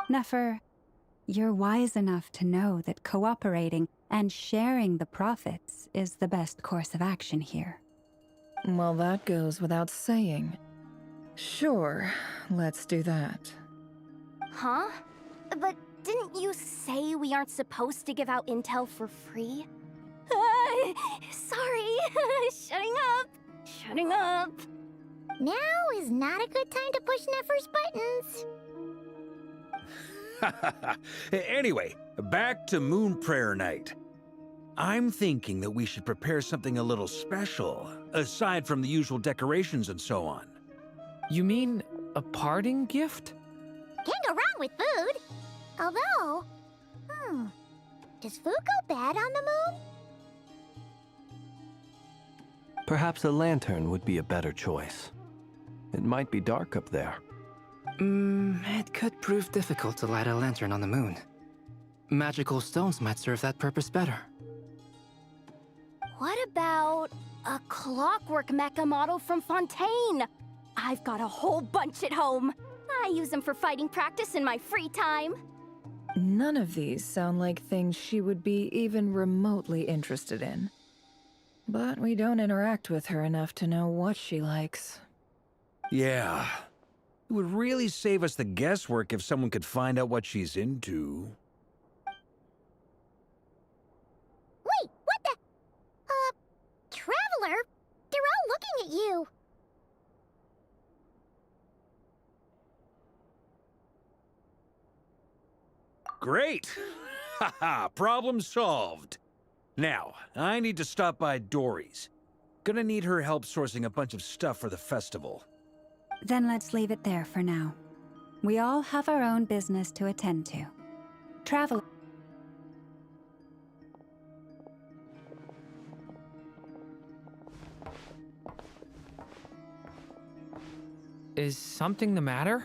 Nefer, you're wise enough to know that cooperating and sharing the profits is the best course of action here. Well, that goes without saying. Sure, let's do that. Huh? But didn't you say we aren't supposed to give out intel for free? Sorry. Shutting up. Shutting up. Now is not a good time to push Nefer's buttons. Anyway, back to Moon Prayer Night. I'm thinking that we should prepare something a little special, aside from the usual decorations and so on. You mean a parting gift? Can't go wrong with food. Although, does food go bad on the moon? Perhaps a lantern would be a better choice. It might be dark up there. It could prove difficult to light a lantern on the moon. Magical stones might serve that purpose better. What about a clockwork mecha model from Fontaine? I've got a whole bunch at home. I use them for fighting practice in my free time. None of these sound like things she would be even remotely interested in. But we don't interact with her enough to know what she likes. Yeah. It would really save us the guesswork if someone could find out what she's into. Wait, what the? Traveler? They're all looking at you. Great! Haha, problem solved. Now, I need to stop by Dory's. Gonna need her help sourcing a bunch of stuff for the festival. Then let's leave it there for now. We all have our own business to attend to. Travel. Is something the matter?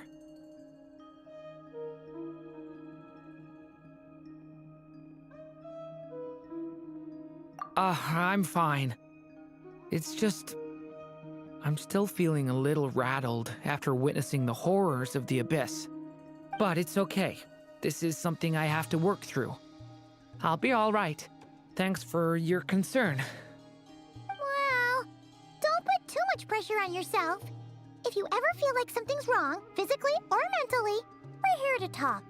I'm fine. It's just... I'm still feeling a little rattled after witnessing the horrors of the Abyss. But it's okay. This is something I have to work through. I'll be all right. Thanks for your concern. Well, don't put too much pressure on yourself. If you ever feel like something's wrong, physically or mentally, we're here to talk.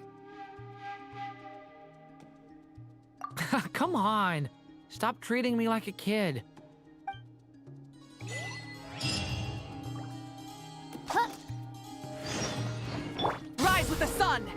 Come on. Stop treating me like a kid. Rise with the sun!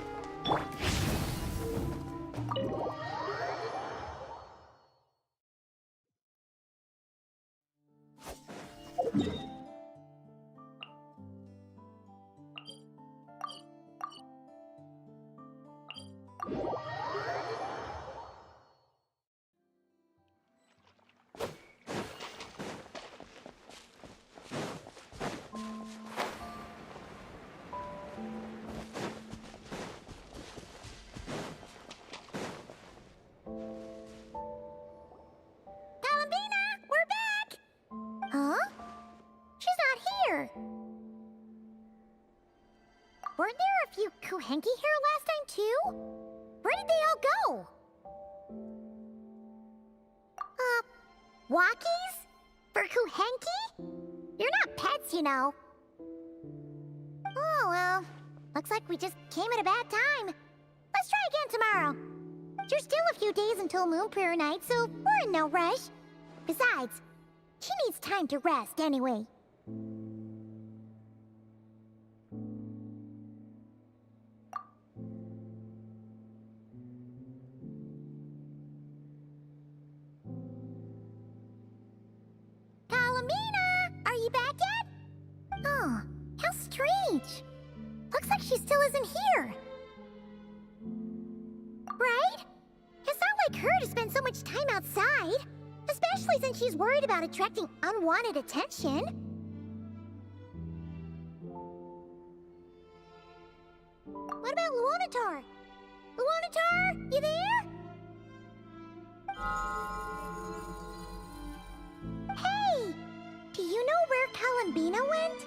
Columbina, we're back! Huh? She's not here. Weren't there a few Kuhenki here last time, too? Where did they all go? Walkies? For Kuhenki? You're not pets, you know. Oh, well. Looks like we just came at a bad time. Let's try again tomorrow. There's still a few days until Moon Prayer Night, so we're in no rush. Besides, she needs time to rest anyway. Columbina, are you back yet? Oh, how strange. Looks like she still isn't here. Right? It's not like her to spend so much time outside, especially since she's worried about attracting unwanted attention. What about Luonatar? Luonatar, you there? Hey! Do you know where Columbina went?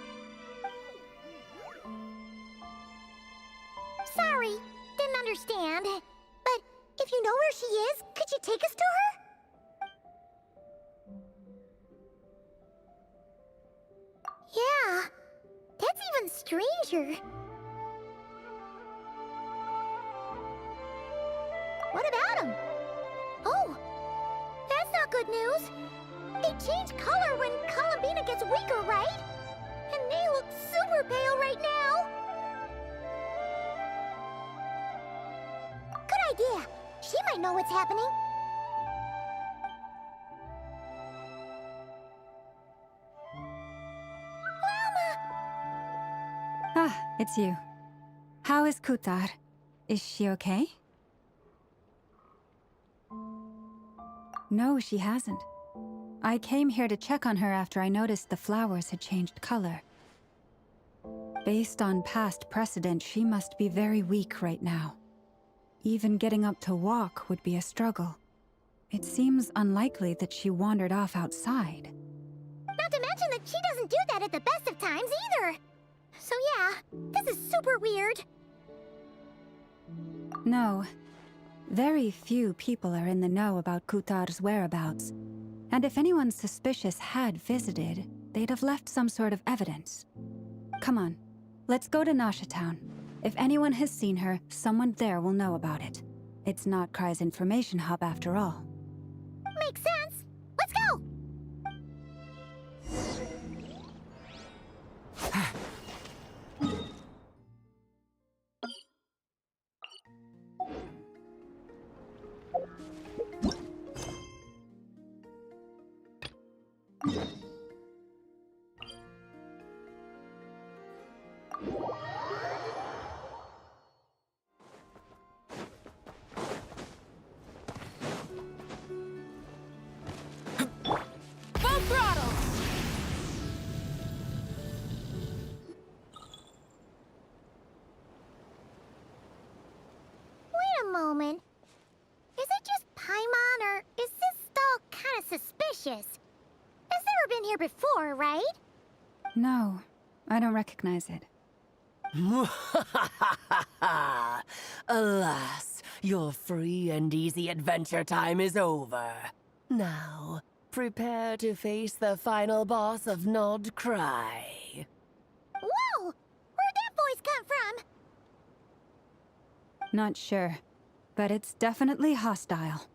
Sorry, didn't understand. But if you know where she is, could you take us to her? Yeah, that's even stranger. What about him? Oh, that's not good news. They change color when Columbina gets weaker, right? And they look super pale right now. Good idea. She might know what's happening. Ah, it's you. How is Kutar? Is she okay? No, she hasn't. I came here to check on her after I noticed the flowers had changed color. Based on past precedent, she must be very weak right now. Even getting up to walk would be a struggle. It seems unlikely that she wandered off outside. Not to mention that she doesn't do that at the best of times either. So yeah, this is super weird. No. Very few people are in the know about Kutar's whereabouts. And if anyone suspicious had visited, they'd have left some sort of evidence. Come on, let's go to Nasha Town. If anyone has seen her, someone there will know about it. It's not Kry's information hub after all. Makes sense. Let's go! Full throttle! Wait a moment. Is it just Paimon, or is this stall kind of suspicious? It's never been here before, right? No, I don't recognize it. Alas, Your free and easy adventure time is over. Now, prepare to face the final boss of Nod Cry. Whoa! Where'd that voice come from? Not sure, but it's definitely hostile.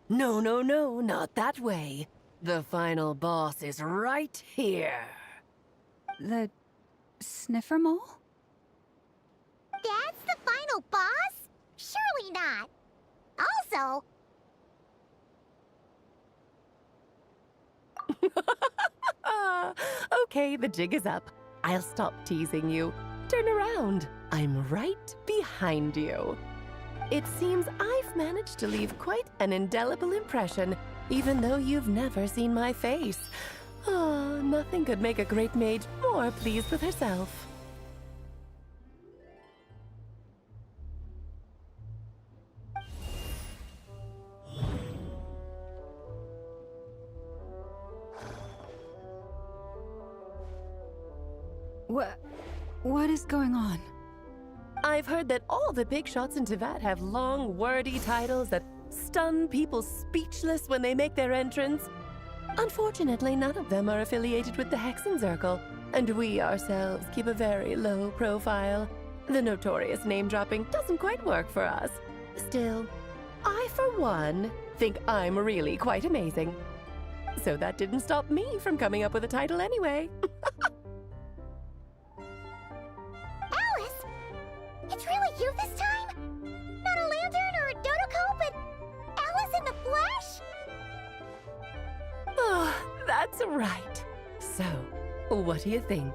No, no, no, not that way. The final boss is right here. The sniffer mole? That's the final boss? Surely not. Also, Okay, the jig is up. I'll stop teasing you. Turn around. I'm right behind you. It seems I've managed to leave quite an indelible impression, even though you've never seen my face. Ah, nothing could make a great mage more pleased with herself. What is going on? I've heard that all the big shots in Teyvat have long, wordy titles that stun people speechless when they make their entrance. Unfortunately, none of them are affiliated with the Hexenzirkel, and we ourselves keep a very low profile. The notorious name-dropping doesn't quite work for us. Still, I, for one, think I'm really quite amazing. So that didn't stop me from coming up with a title anyway. Alice! It's really you this time? Not a lantern or a dodo but Alice in the flesh? Oh, that's right. So, what do you think?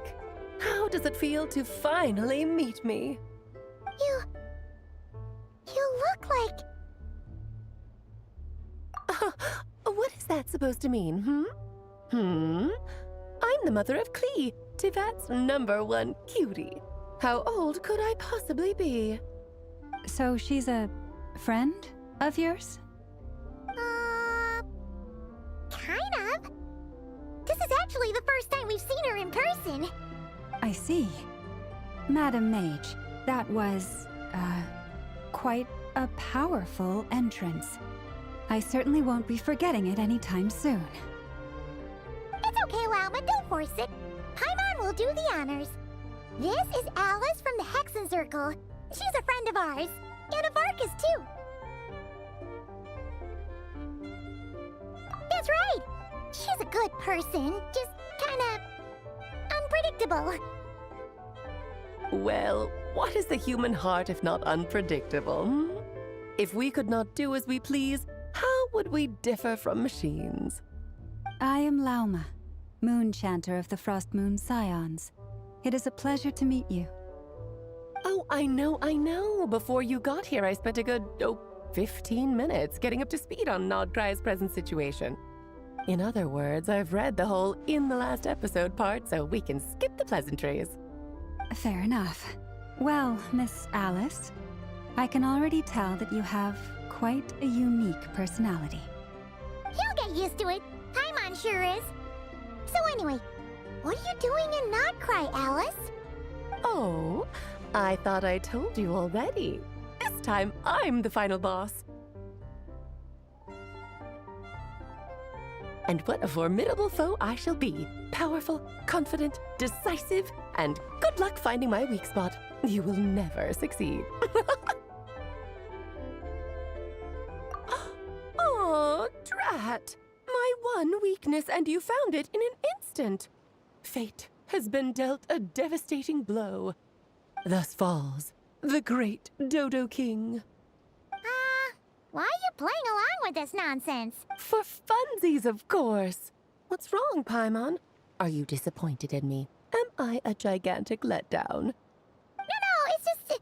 How does it feel to finally meet me? You look like... What is that supposed to mean, I'm the mother of Klee, Teyvat's #1 cutie. How old could I possibly be? So she's a friend of yours? Kind of. This is actually the first time we've seen her in person. I see. Madam Mage, that was, quite a powerful entrance. I certainly won't be forgetting it anytime soon. It's okay, Lauma, don't force it. Paimon will do the honors. This is Alice from the Hexenzirkel. She's a friend of ours. And of Arcus, too. That's right. She's a good person, just kinda... unpredictable. Well, what is the human heart if not unpredictable? If we could not do as we please, how would we differ from machines? I am Lauma, Moon Chanter of the Frost Moon Scions. It is a pleasure to meet you. Oh, I know. Before you got here, I spent a good, 15 minutes getting up to speed on Nodcry's present situation. In other words, I've read the whole in the last episode part, so we can skip the pleasantries. Fair enough. Well, Miss Alice, I can already tell that you have quite a unique personality. He'll get used to it. Paimon sure is. So anyway, what are you doing in Nodcry, Alice? Oh, I thought I told you already. This time, I'm the final boss. And what a formidable foe I shall be. Powerful, confident, decisive, and good luck finding my weak spot. You will never succeed. Oh, drat! My one weakness, and you found it in an instant. Fate has been dealt a devastating blow. Thus falls the great Dodo King. Why are you playing along with this nonsense? For funsies, of course. What's wrong, Paimon? Are you disappointed in me? Am I a gigantic letdown? No, it's just...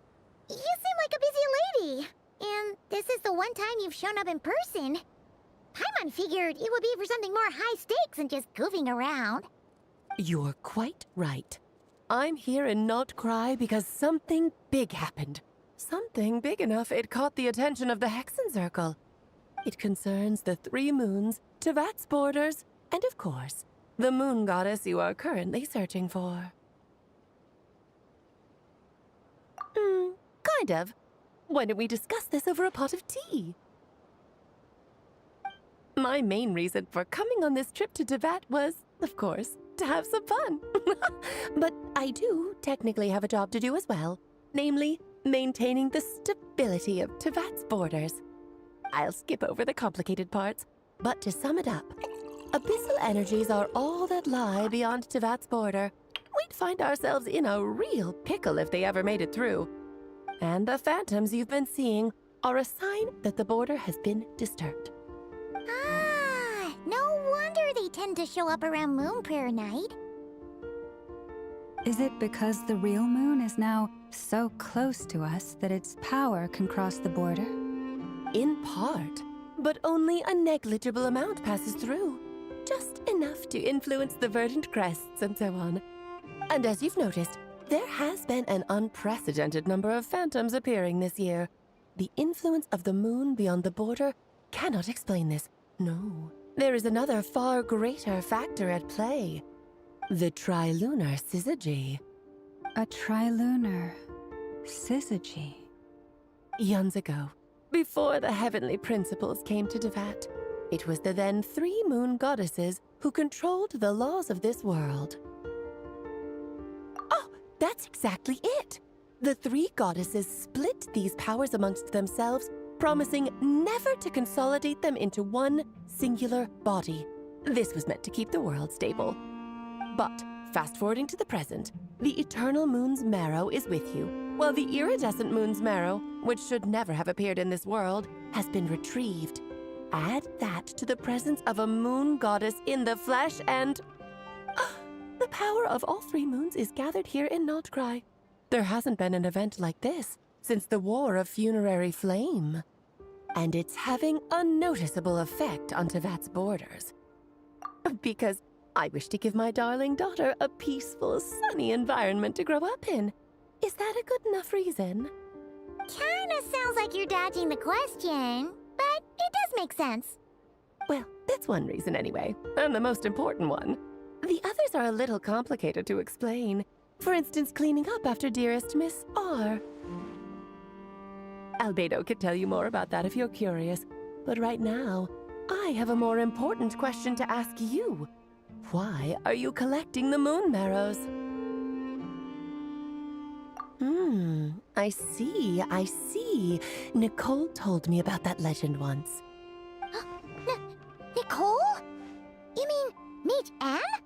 you seem like a busy lady. And this is the one time you've shown up in person. Paimon figured it would be for something more high stakes than just goofing around. You're quite right. I'm here in Nodcry because something big happened. Something big enough it caught the attention of the Hexenzirkel. It concerns the 3 moons, Teyvat's borders, and of course, the moon goddess you are currently searching for. Kind of. Why don't we discuss this over a pot of tea? My main reason for coming on this trip to Teyvat was, of course, to have some fun. But I do technically have a job to do as well, namely, maintaining the stability of Teyvat's borders. I'll skip over the complicated parts, but to sum it up, abyssal energies are all that lie beyond Teyvat's border. We'd find ourselves in a real pickle if they ever made it through. And the phantoms you've been seeing are a sign that the border has been disturbed. Ah, no wonder they tend to show up around Moon Prayer Night. Is it because the real moon is now so close to us that its power can cross the border? In part, but only a negligible amount passes through. Just enough to influence the verdant crests and so on. And as you've noticed, there has been an unprecedented number of phantoms appearing this year. The influence of the moon beyond the border cannot explain this. No, there is another far greater factor at play. The trilunar syzygy. A trilunar syzygy. Eons ago, before the heavenly principles came to Teyvat, it was the then 3 moon goddesses who controlled the laws of this world. Oh, that's exactly it! The 3 goddesses split these powers amongst themselves, promising never to consolidate them into one singular body. This was meant to keep the world stable. But, fast-forwarding to the present, the eternal moon's marrow is with you, while the iridescent moon's marrow, which should never have appeared in this world, has been retrieved. Add that to the presence of a moon goddess in the flesh and... the power of all 3 moons is gathered here in Notcry. There hasn't been an event like this since the War of Funerary Flame. And it's having a noticeable effect on Teyvat's borders. Because I wish to give my darling daughter a peaceful, sunny environment to grow up in. Is that a good enough reason? Kinda sounds like you're dodging the question, but it does make sense. Well, that's one reason anyway, and the most important one. The others are a little complicated to explain. For instance, cleaning up after dearest Miss R. Albedo could tell you more about that if you're curious, but right now, I have a more important question to ask you. Why are you collecting the moon marrows? I see. Nicole told me about that legend once. Nicole? You mean Mage Anne?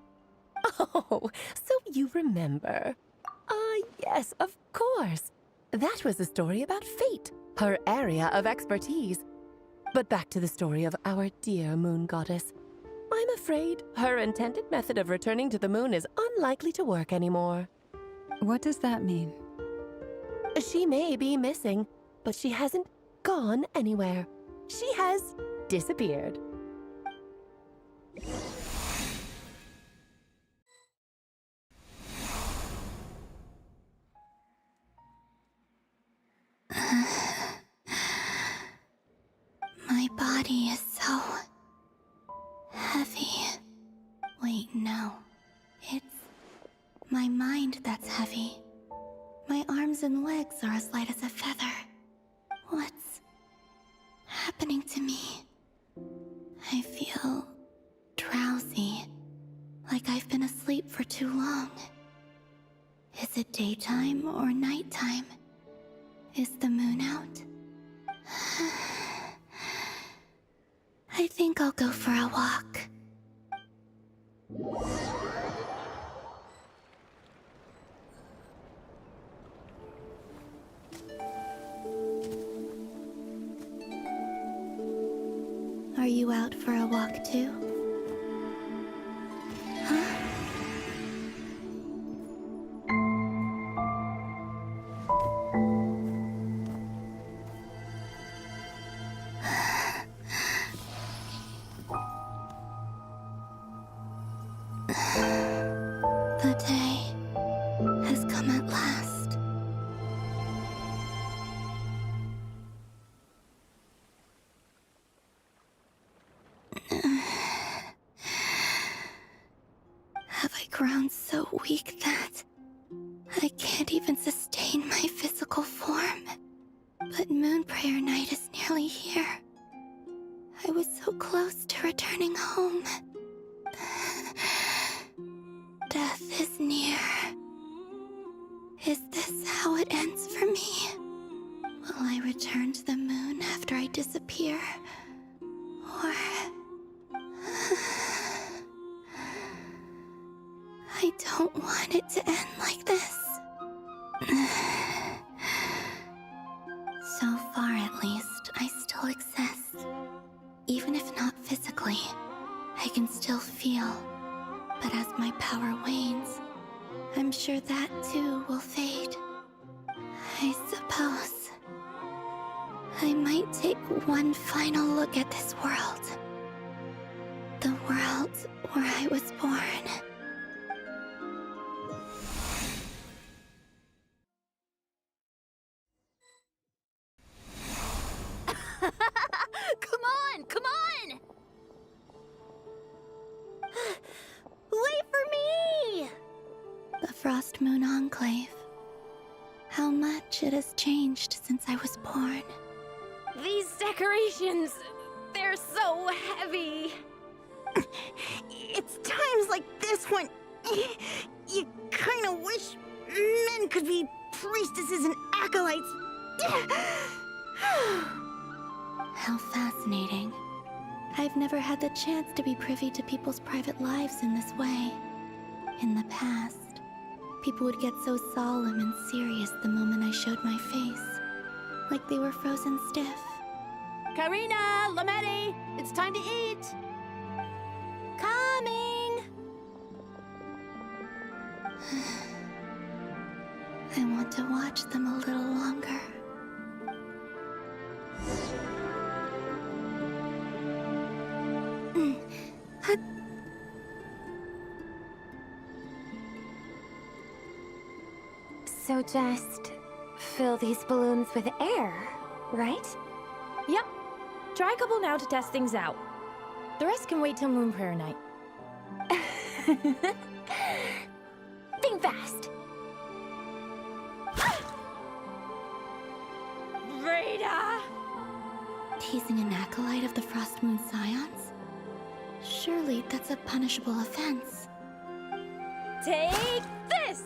Oh, so you remember. Yes, of course. That was a story about fate, her area of expertise. But back to the story of our dear moon goddess. I'm afraid her intended method of returning to the moon is unlikely to work anymore. What does that mean? She may be missing, but she hasn't gone anywhere. She has disappeared. My body is so heavy. Wait, no. It's my mind that's heavy. My arms and legs are as light as a feather. What's happening to me? I feel drowsy, like I've been asleep for too long. Is it daytime or nighttime? Is the moon out? I think I'll go for a walk. Are you out for a walk too? Huh? The day has come at last. Have I grown so weak that I can't even sustain my physical form? But this how it ends for me? Will I return to the moon after I disappear? Or... I don't want it to end like this. So far, at least, I still exist. Even if not physically, I can still feel. But as my power wanes, I'm sure that too will fade. I suppose I might take one final look at this world. The world where I was born. Come on, come on! Wait for me! The Frost Moon Enclave. How much it has changed since I was born. These decorations, they're so heavy. It's times like this when you kind of wish men could be priestesses and acolytes. How fascinating. I've never had the chance to be privy to people's private lives in this way. In the past, people would get so solemn and serious the moment I showed my face. Like they were frozen stiff. Karina, Lametti, it's time to eat. Coming! I want to watch them a little longer. So just fill these balloons with air, right? Yep. Try a couple now to test things out. The rest can wait till Moon Prayer Night. Think fast. Rita! Teasing an acolyte of the Frost Moon Scions? Surely that's a punishable offense. Take this!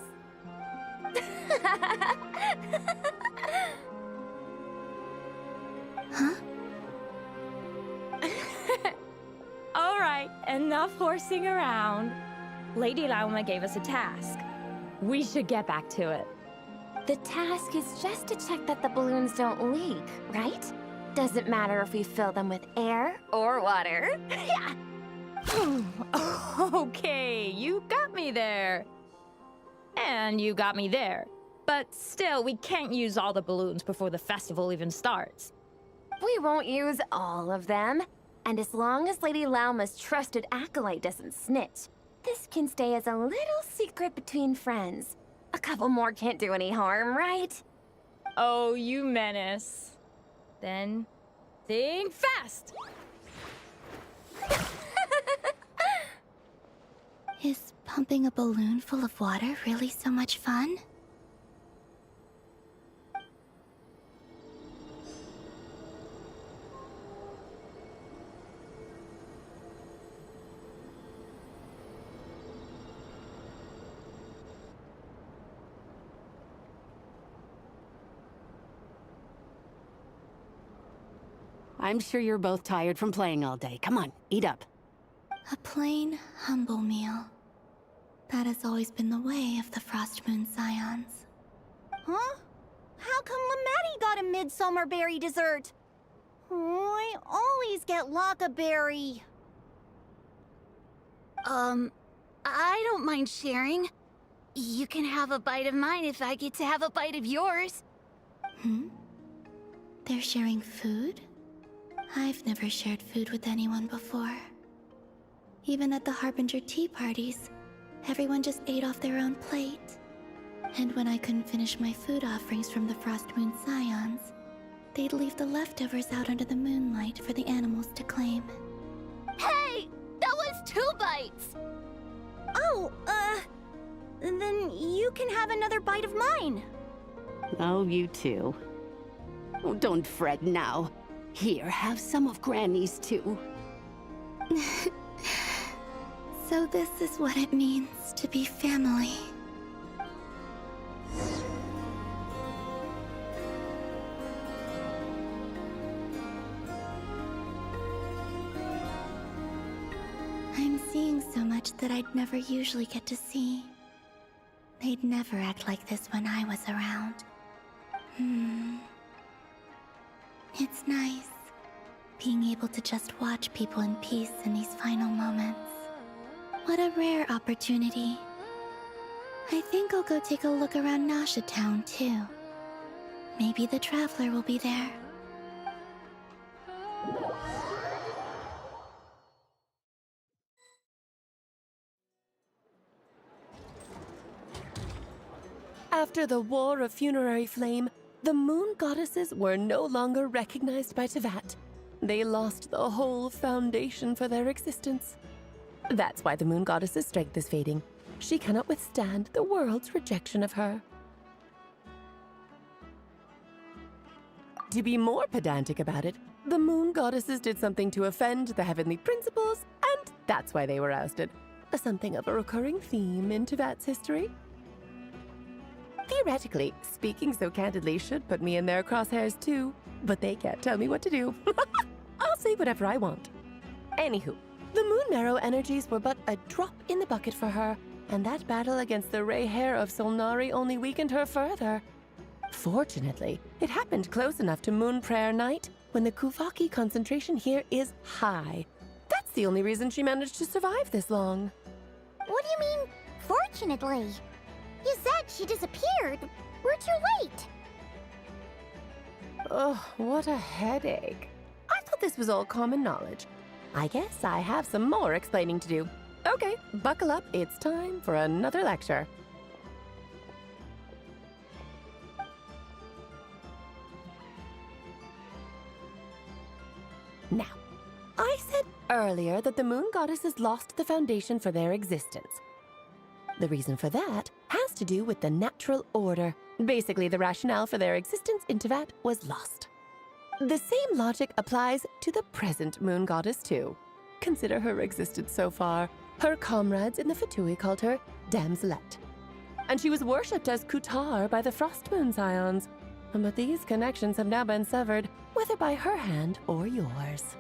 Huh? All right, enough horsing around. Lady Lauma gave us a task. We should get back to it. The task is just to check that the balloons don't leak, right? Doesn't matter if we fill them with air or water. Yeah. Okay, you got me there. And you got me there. But still, we can't use all the balloons before the festival even starts. We won't use all of them. And as long as Lady Lauma's trusted acolyte doesn't snitch, this can stay as a little secret between friends. A couple more can't do any harm, right? Oh, you menace. Then, think fast! Is pumping a balloon full of water really so much fun? I'm sure you're both tired from playing all day. Come on, eat up. A plain, humble meal. That has always been the way of the Frost Moon Scions. Huh? How come Lametti got a midsummer berry dessert? Oh, I always get Lockaberry. I don't mind sharing. You can have a bite of mine if I get to have a bite of yours. They're sharing food? I've never shared food with anyone before. Even at the Harbinger tea parties, everyone just ate off their own plate. And when I couldn't finish my food offerings from the Frost Moon Scions, they'd leave the leftovers out under the moonlight for the animals to claim. Hey! That was 2 bites! Oh, then you can have another bite of mine. Oh, you too. Oh, don't fret now. Here, have some of Granny's too. So this is what it means to be family. much that I'd never usually get to see. They'd never act like this when I was around. It's nice, being able to just watch people in peace in these final moments. What a rare opportunity. I think I'll go take a look around Nasha Town, too. Maybe the Traveler will be there. After the War of Funerary Flame, the Moon Goddesses were no longer recognized by Tevat. They lost the whole foundation for their existence. That's why the Moon Goddess's strength is fading. She cannot withstand the world's rejection of her. To be more pedantic about it, the Moon Goddesses did something to offend the Heavenly Principles, and that's why they were ousted. Something of a recurring theme in Tevat's history. Theoretically, speaking so candidly should put me in their crosshairs too, but they can't tell me what to do. I'll say whatever I want. Anywho, the Moon Marrow energies were but a drop in the bucket for her, and that battle against the Ray Hair of Solnari only weakened her further. Fortunately, it happened close enough to Moon Prayer Night when the Kuvaki concentration here is high. That's the only reason she managed to survive this long. What do you mean, fortunately? You said she disappeared. We're too late. Oh, what a headache. I thought this was all common knowledge. I guess I have some more explaining to do. Okay, buckle up. It's time for another lecture. Now, I said earlier that the Moon Goddesses lost the foundation for their existence. The reason for that has to do with the natural order. Basically, the rationale for their existence in Tevat was lost. The same logic applies to the present Moon Goddess, too. Consider her existence so far. Her comrades in the Fatui called her Damselette. And she was worshipped as Kutar by the Frost Moon Scions. But these connections have now been severed, whether by her hand or yours.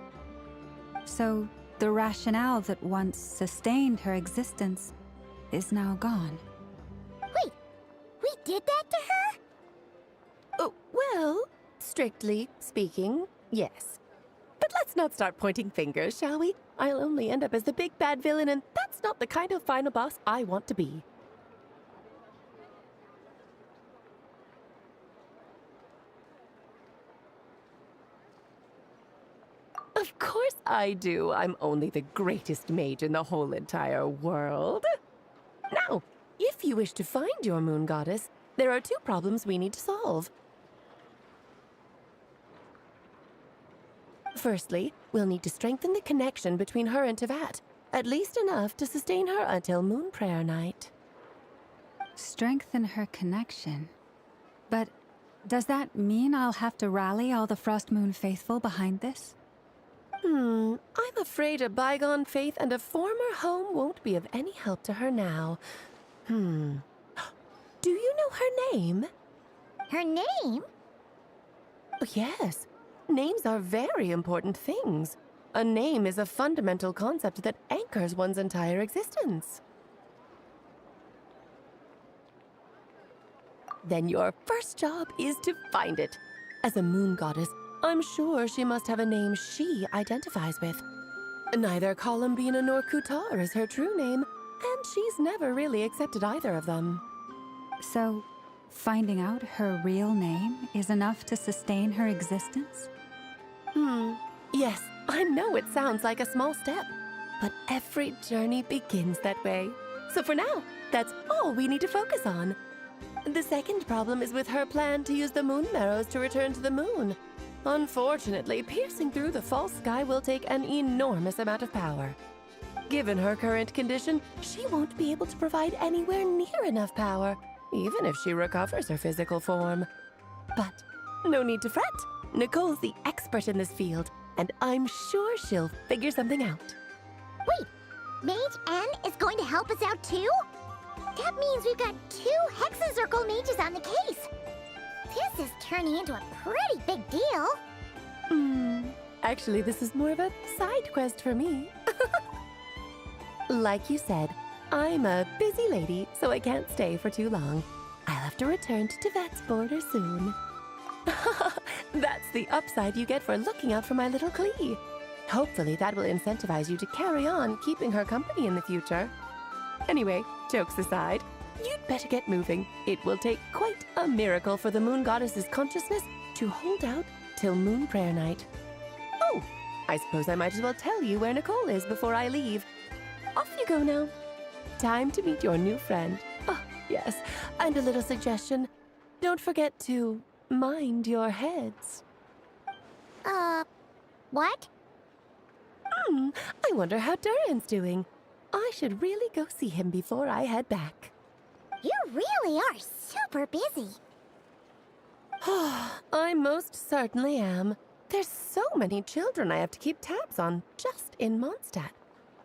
So, the rationale that once sustained her existence is now gone. Wait, we did that to her? Oh, well, strictly speaking, yes. But let's not start pointing fingers, shall we? I'll only end up as the big bad villain, and that's not the kind of final boss I want to be. Of course I do. I'm only the greatest mage in the whole entire world. Now, if you wish to find your Moon Goddess, there are two problems we need to solve. Firstly, we'll need to strengthen the connection between her and Tevat, at least enough to sustain her until Moon Prayer Night. Strengthen her connection. But does that mean I'll have to rally all the Frost Moon faithful behind this? I'm afraid a bygone faith and a former home won't be of any help to her now. Do you know her name? Her name? Oh, yes. Names are very important things. A name is a fundamental concept that anchors one's entire existence. Then your first job is to find it. As a moon goddess, I'm sure she must have a name she identifies with. Neither Columbina nor Kutar is her true name, and she's never really accepted either of them. So, finding out her real name is enough to sustain her existence? Yes, I know it sounds like a small step, but every journey begins that way. So for now, that's all we need to focus on. The second problem is with her plan to use the moon marrows to return to the moon. Unfortunately, piercing through the false sky will take an enormous amount of power. Given her current condition, she won't be able to provide anywhere near enough power, even if she recovers her physical form. But no need to fret. Nicole's the expert in this field, and I'm sure she'll figure something out. Wait, Mage N is going to help us out too? That means we've got 2 Hexacircle mages on the case. This is turning into a pretty big deal. Actually, this is more of a side quest for me. Like you said, I'm a busy lady, so I can't stay for too long. I'll have to return to Tibet's border soon. That's the upside you get for looking out for my little Klee. Hopefully that will incentivize you to carry on keeping her company in the future. Anyway, jokes aside, you'd better get moving. It will take quite a miracle for the moon goddess's consciousness to hold out till moon prayer night. Oh, I suppose I might as well tell you where Nicole is before I leave. Off you go now. Time to meet your new friend. Oh, yes, and a little suggestion. Don't forget to mind your heads. What? I wonder how Durin's doing. I should really go see him before I head back. You really are super busy. I most certainly am. There's so many children I have to keep tabs on just in Mondstadt.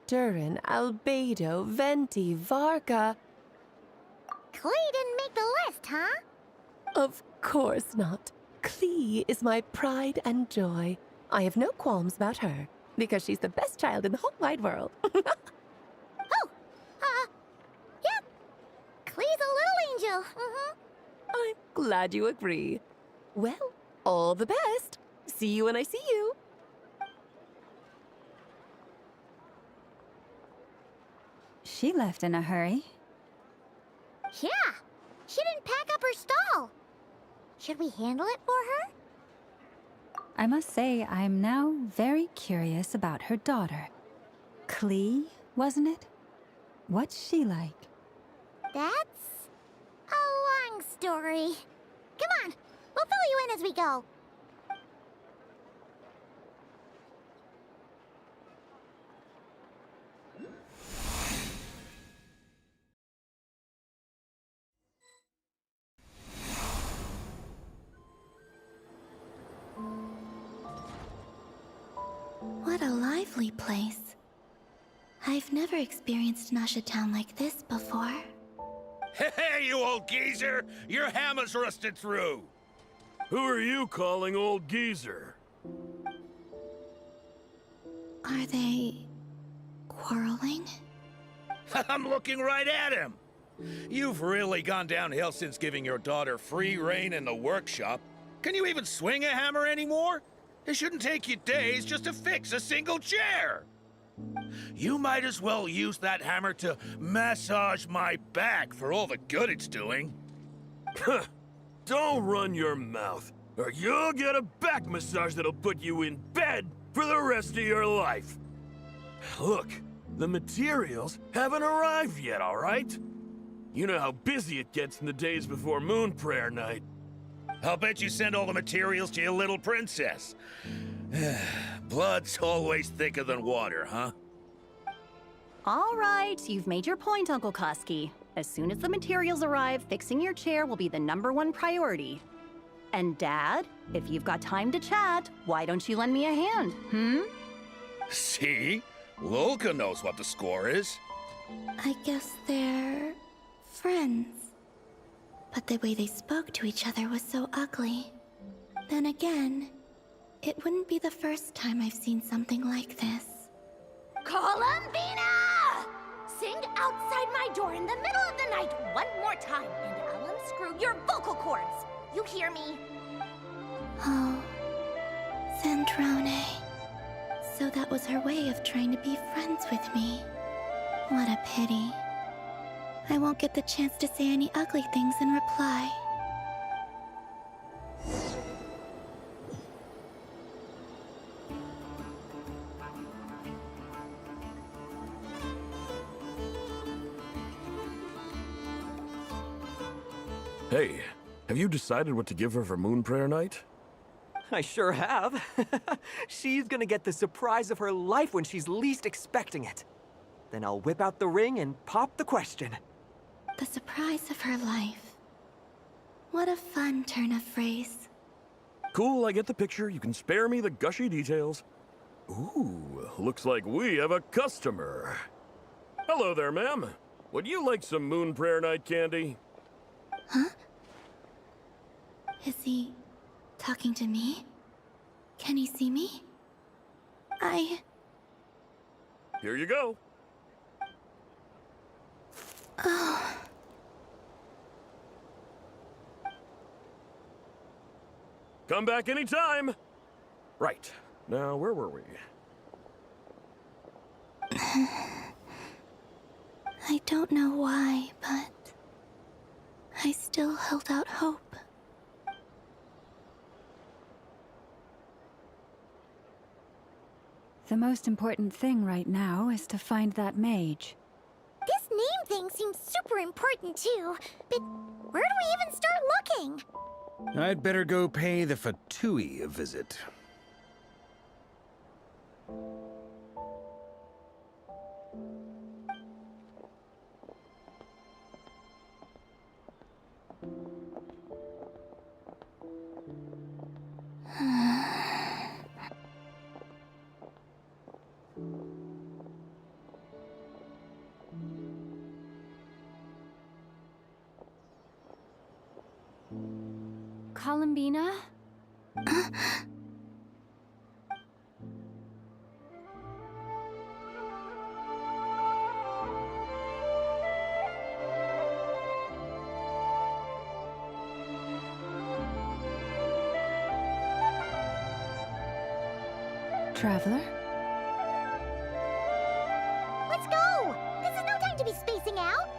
Durin, Albedo, Venti, Varka. Klee didn't make the list, huh? Of course not. Klee is my pride and joy. I have no qualms about her, because she's the best child in the whole wide world. Yeah. Klee's a little angel. I'm glad you agree. Well, all the best. See you when I see you. She left in a hurry. Yeah. She didn't pack up her stall. Should we handle it for her? I must say, I'm now very curious about her daughter. Klee, wasn't it? What's she like? That's a long story. Come on, we'll fill you in as we go. What a lively place. I've never experienced Nasha Town like this before. Hey, you old geezer! Your hammer's rusted through! Who are you calling old geezer? Are they quarreling? I'm looking right at him! You've really gone downhill since giving your daughter free rein in the workshop. Can you even swing a hammer anymore? It shouldn't take you days just to fix a single chair! You might as well use that hammer to massage my back for all the good it's doing. Don't run your mouth, or you'll get a back massage that'll put you in bed for the rest of your life. Look, the materials haven't arrived yet, all right? You know how busy it gets in the days before moon prayer night. I'll bet you send all the materials to your little princess. Blood's always thicker than water, huh? All right, you've made your point, Uncle Kusky. As soon as the materials arrive, fixing your chair will be the #1 priority. And Dad, if you've got time to chat, why don't you lend me a hand, See? Lolka knows what the score is. I guess they're friends. But the way they spoke to each other was so ugly. Then again, it wouldn't be the first time I've seen something like this. Columbina! Sing outside my door in the middle of the night one more time, and I'll unscrew your vocal cords. You hear me? Oh, Zandrone. So that was her way of trying to be friends with me. What a pity. I won't get the chance to say any ugly things in reply. Hey, have you decided what to give her for moon prayer night? I sure have. She's gonna get the surprise of her life when she's least expecting it. Then I'll whip out the ring and pop the question. The surprise of her life. What a fun turn of phrase. Cool, I get the picture. You can spare me the gushy details. Ooh, looks like we have a customer. Hello there, ma'am. Would you like some moon prayer night candy? Huh? Is he talking to me? Can he see me? Here you go. Oh. Come back anytime! Right. Now, where were we? I don't know why, but I still held out hope. The most important thing right now is to find that mage. This name thing seems super important too, but where do we even start looking? I'd better go pay the Fatui a visit. Columbina? Traveler? Let's go! This is no time to be spacing out!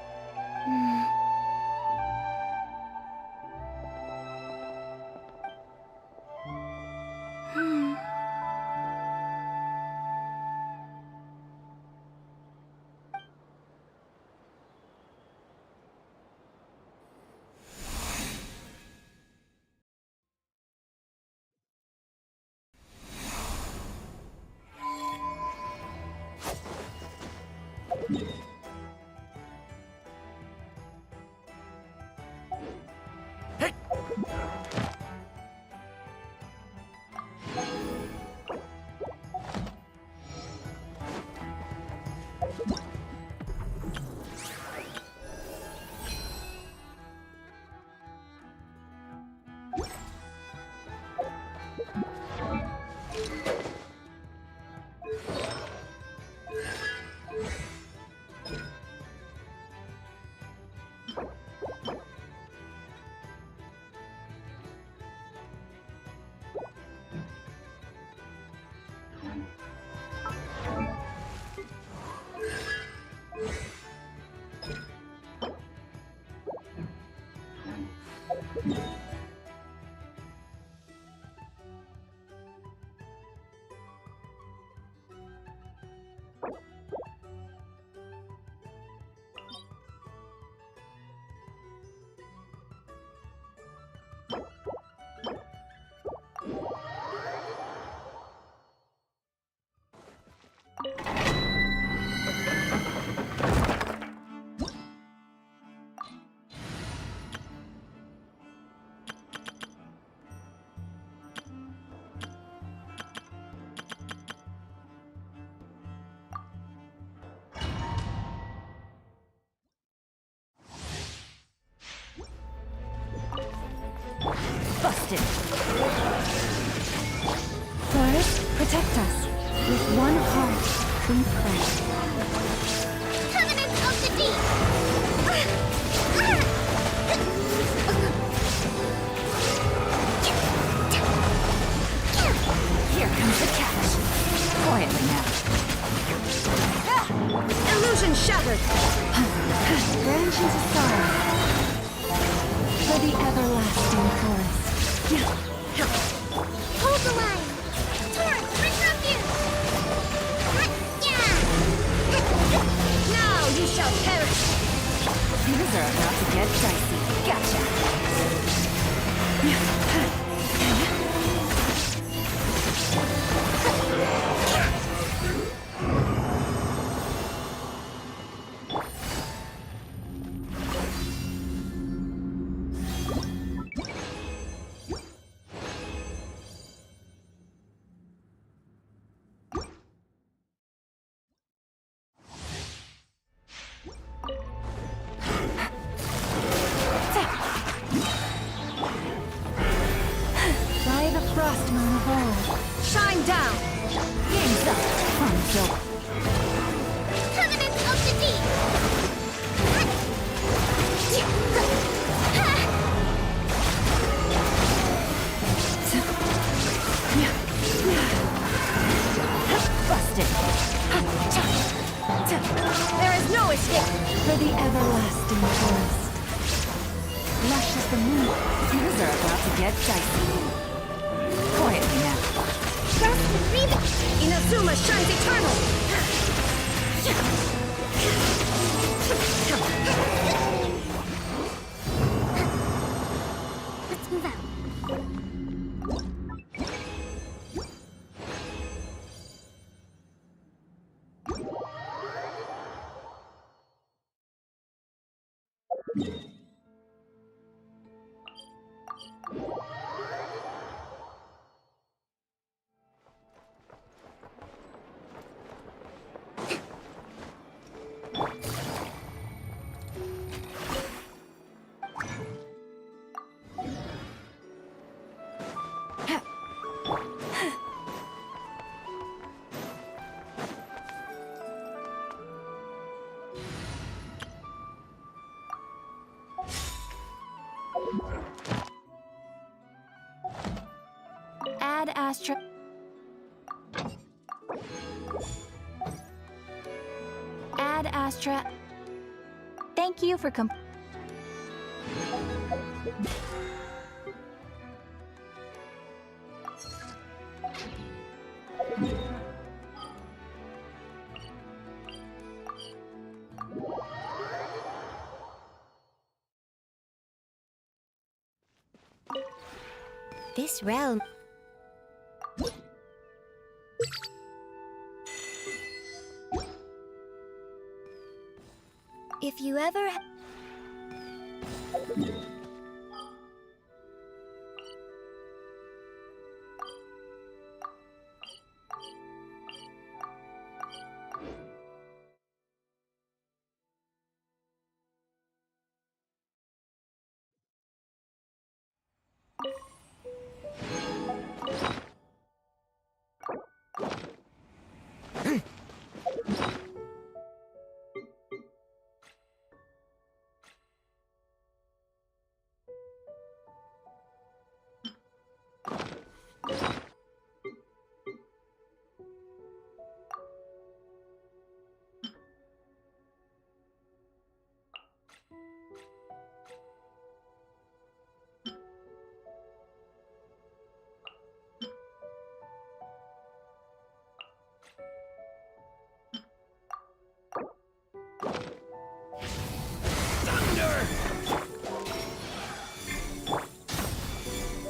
Busted. Forest, protect us. With one heart, we pray. Covenant of the Deep! Here comes the catch. Quietly now. Illusion shattered. Branch into sorrow. For the everlasting forest. Hold the line! Torrent, bring refuge! Now you shall perish. Things are about to get dicey. Gotcha. By the frost moon of old, shine down! Game's up! Fun's over. Covenant of the Deep! everlasting forest. Lush as the moon. Things are about to get dicey. Quietly now. Trust and breathe it. Inazuma shines eternal! Let's move out. Ad Astra. Ad Astra. Thank you for This realm. If you ever...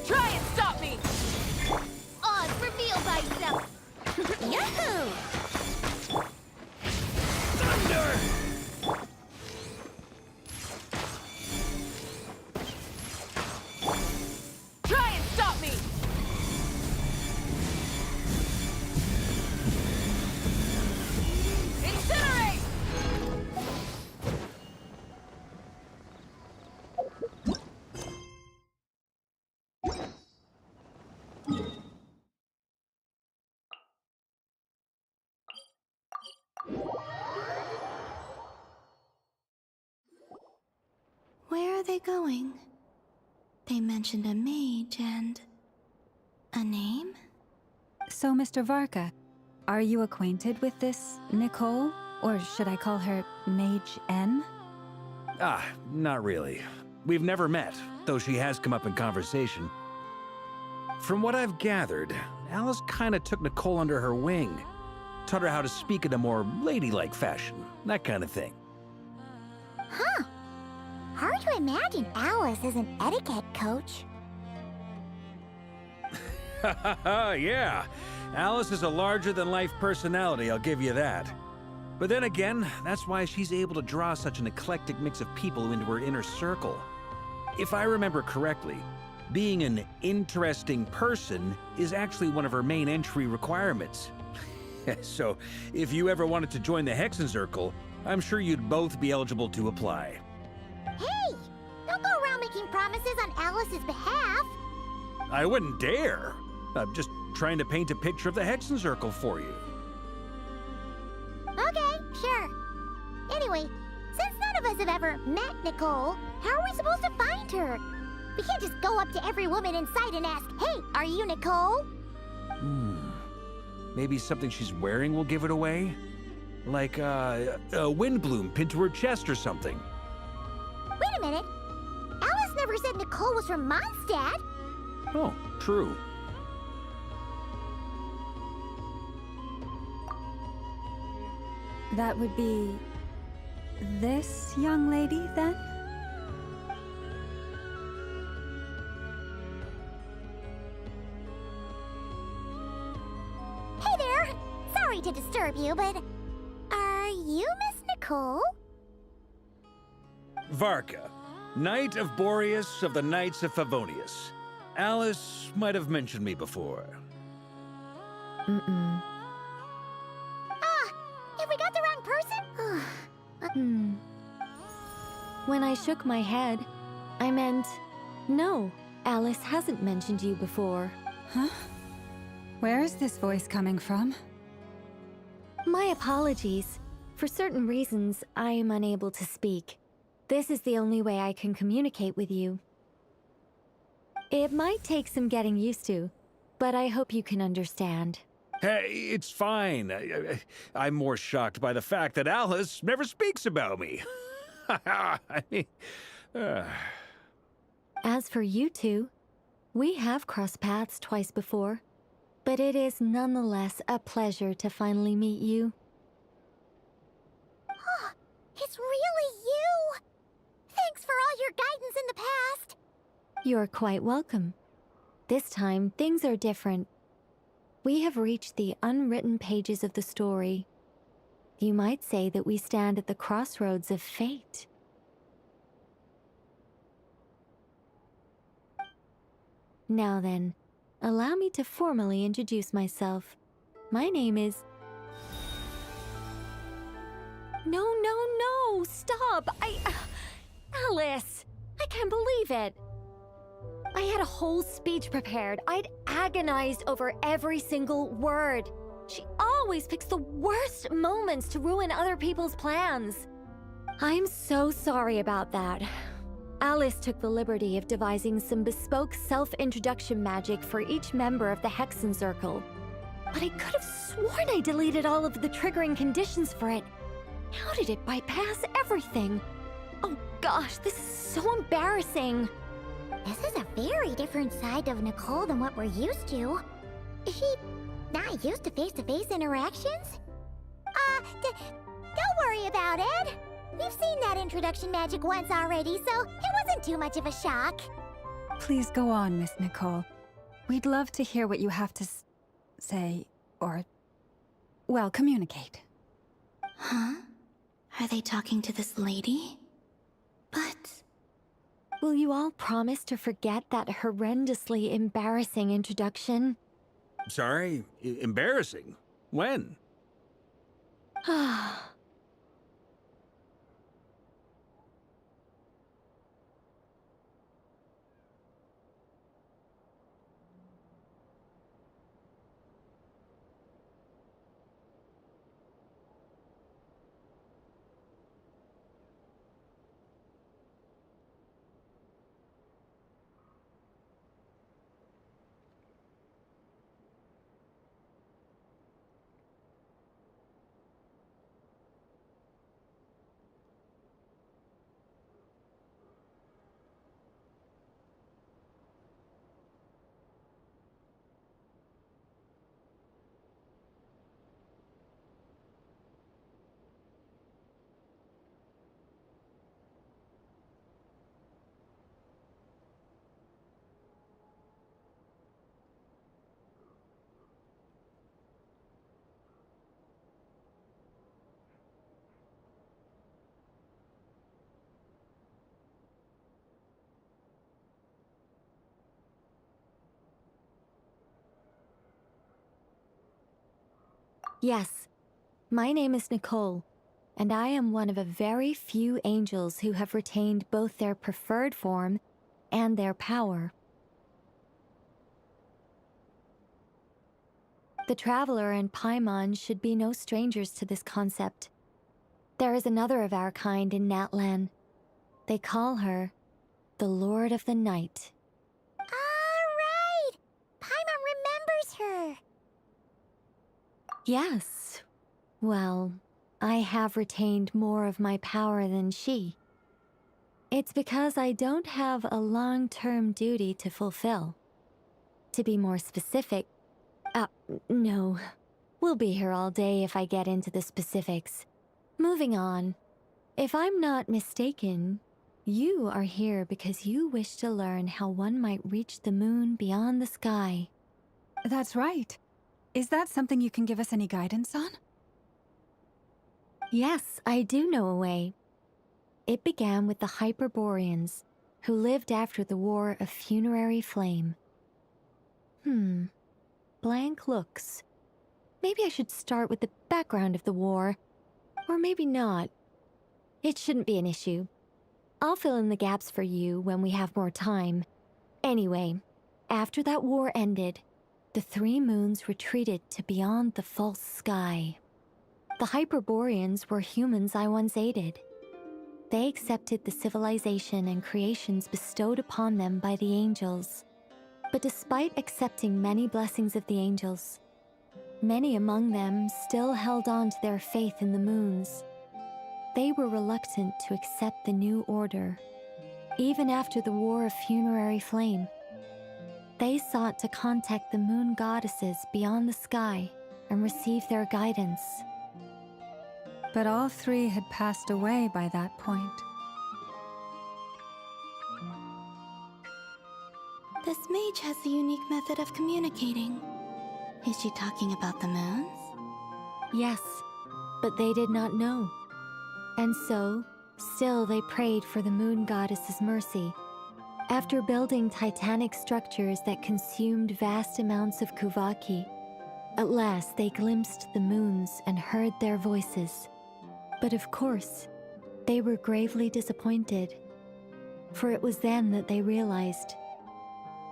Try and stop me! Oz, reveal thyself! Yahoo! Try and stop me! Incinerate! Where are they going? They mentioned a mage and... a name? So, Mr. Varka, are you acquainted with this Nicole? Or should I call her Mage N? Ah, not really. We've never met, though she has come up in conversation. From what I've gathered, Alice kinda took Nicole under her wing. Taught her how to speak in a more ladylike fashion, that kind of thing. Huh. Hard to imagine Alice as an etiquette coach. Yeah, Alice is a larger-than-life personality, I'll give you that. But then again, that's why she's able to draw such an eclectic mix of people into her inner circle. If I remember correctly, being an interesting person is actually one of her main entry requirements. So, if you ever wanted to join the Hexenzirkel, I'm sure you'd both be eligible to apply. Hey! Don't go around making promises on Alice's behalf! I wouldn't dare. I'm just trying to paint a picture of the Hexenzirkel for you. Okay, sure. Anyway, since none of us have ever met Nicole, how are we supposed to find her? We can't just go up to every woman in sight and ask, hey, are you Nicole? Maybe something she's wearing will give it away? Like, a windbloom pinned to her chest or something. Wait a minute. Alice never said Nicole was from Mondstadt. Oh, true. That would be this young lady, then? Hey there! Sorry to disturb you, but are you Miss Nicole? Varka, Knight of Boreas of the Knights of Favonius. Alice might have mentioned me before. Mm-mm. Have we got the wrong person? When I shook my head, I meant, no, Alice hasn't mentioned you before. Huh? Where is this voice coming from? My apologies. For certain reasons, I am unable to speak. This is the only way I can communicate with you. It might take some getting used to, but I hope you can understand. Hey, it's fine. I'm more shocked by the fact that Alice never speaks about me. I mean, As for you two, we have crossed paths twice before, but it is nonetheless a pleasure to finally meet you. It's really you! Thanks for all your guidance in the past! You're quite welcome. This time, things are different. We have reached the unwritten pages of the story. You might say that we stand at the crossroads of fate. Now then, allow me to formally introduce myself. My name is... No, stop! Alice! I can't believe it! I had a whole speech prepared. I'd agonized over every single word. She always picks the worst moments to ruin other people's plans. I'm so sorry about that. Alice took the liberty of devising some bespoke self-introduction magic for each member of the Hexen Circle. But I could have sworn I deleted all of the triggering conditions for it. How did it bypass everything? Oh gosh, this is so embarrassing. This is a very different side of Nicole than what we're used to. Is she not used to face-to-face interactions? Don't worry about it. We've seen that introduction magic once already, so it wasn't too much of a shock. Please go on, Miss Nicole. We'd love to hear what you have to say, or, well, communicate. Huh? Are they talking to this lady? But... Will you all promise to forget that horrendously embarrassing introduction? sorry, embarrassing. When? Yes, my name is Nicole, and I am one of a very few angels who have retained both their preferred form and their power. The Traveler and Paimon should be no strangers to this concept. There is another of our kind in Natlan. They call her the Lord of the Night. All right! Paimon remembers her! Yes. Well, I have retained more of my power than she. It's because I don't have a long-term duty to fulfill. To be more specific, no. We'll be here all day if I get into the specifics. Moving on. If I'm not mistaken, you are here because you wish to learn how one might reach the moon beyond the sky. That's right. Is that something you can give us any guidance on? Yes, I do know a way. It began with the Hyperboreans, who lived after the War of Funerary Flame. Blank looks. Maybe I should start with the background of the war. Or maybe not. It shouldn't be an issue. I'll fill in the gaps for you when we have more time. Anyway, after that war ended, the three moons retreated to beyond the false sky. The Hyperboreans were humans I once aided. They accepted the civilization and creations bestowed upon them by the angels. But despite accepting many blessings of the angels, many among them still held on to their faith in the moons. They were reluctant to accept the new order. Even after the War of Funerary Flame, they sought to contact the moon goddesses beyond the sky and receive their guidance. But all three had passed away by that point. This mage has a unique method of communicating. Is she talking about the moons? Yes, but they did not know. And so, still they prayed for the moon goddess's mercy. After building titanic structures that consumed vast amounts of Kuvaki, at last they glimpsed the moons and heard their voices. But of course, they were gravely disappointed. For it was then that they realized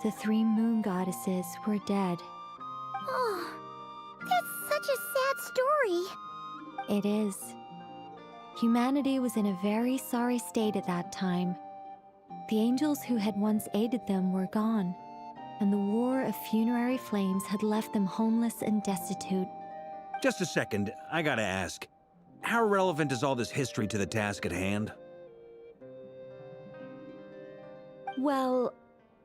the three moon goddesses were dead. Oh, that's such a sad story. It is. Humanity was in a very sorry state at that time. The angels who had once aided them were gone, and the War of Funerary Flames had left them homeless and destitute. Just a second, I gotta ask. How relevant is all this history to the task at hand? Well,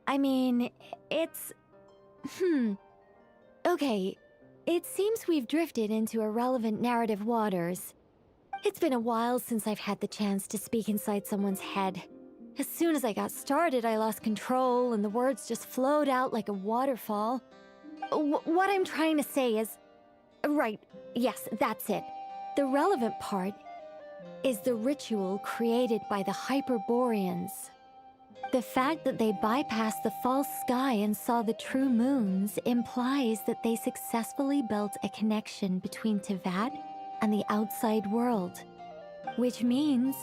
I mean, it's... Okay, it seems we've drifted into irrelevant narrative waters. It's been a while since I've had the chance to speak inside someone's head. As soon as I got started, I lost control, and the words just flowed out like a waterfall. What I'm trying to say is... Right, yes, that's it. The relevant part is the ritual created by the Hyperboreans. The fact that they bypassed the false sky and saw the true moons implies that they successfully built a connection between Teyvat and the outside world. Which means,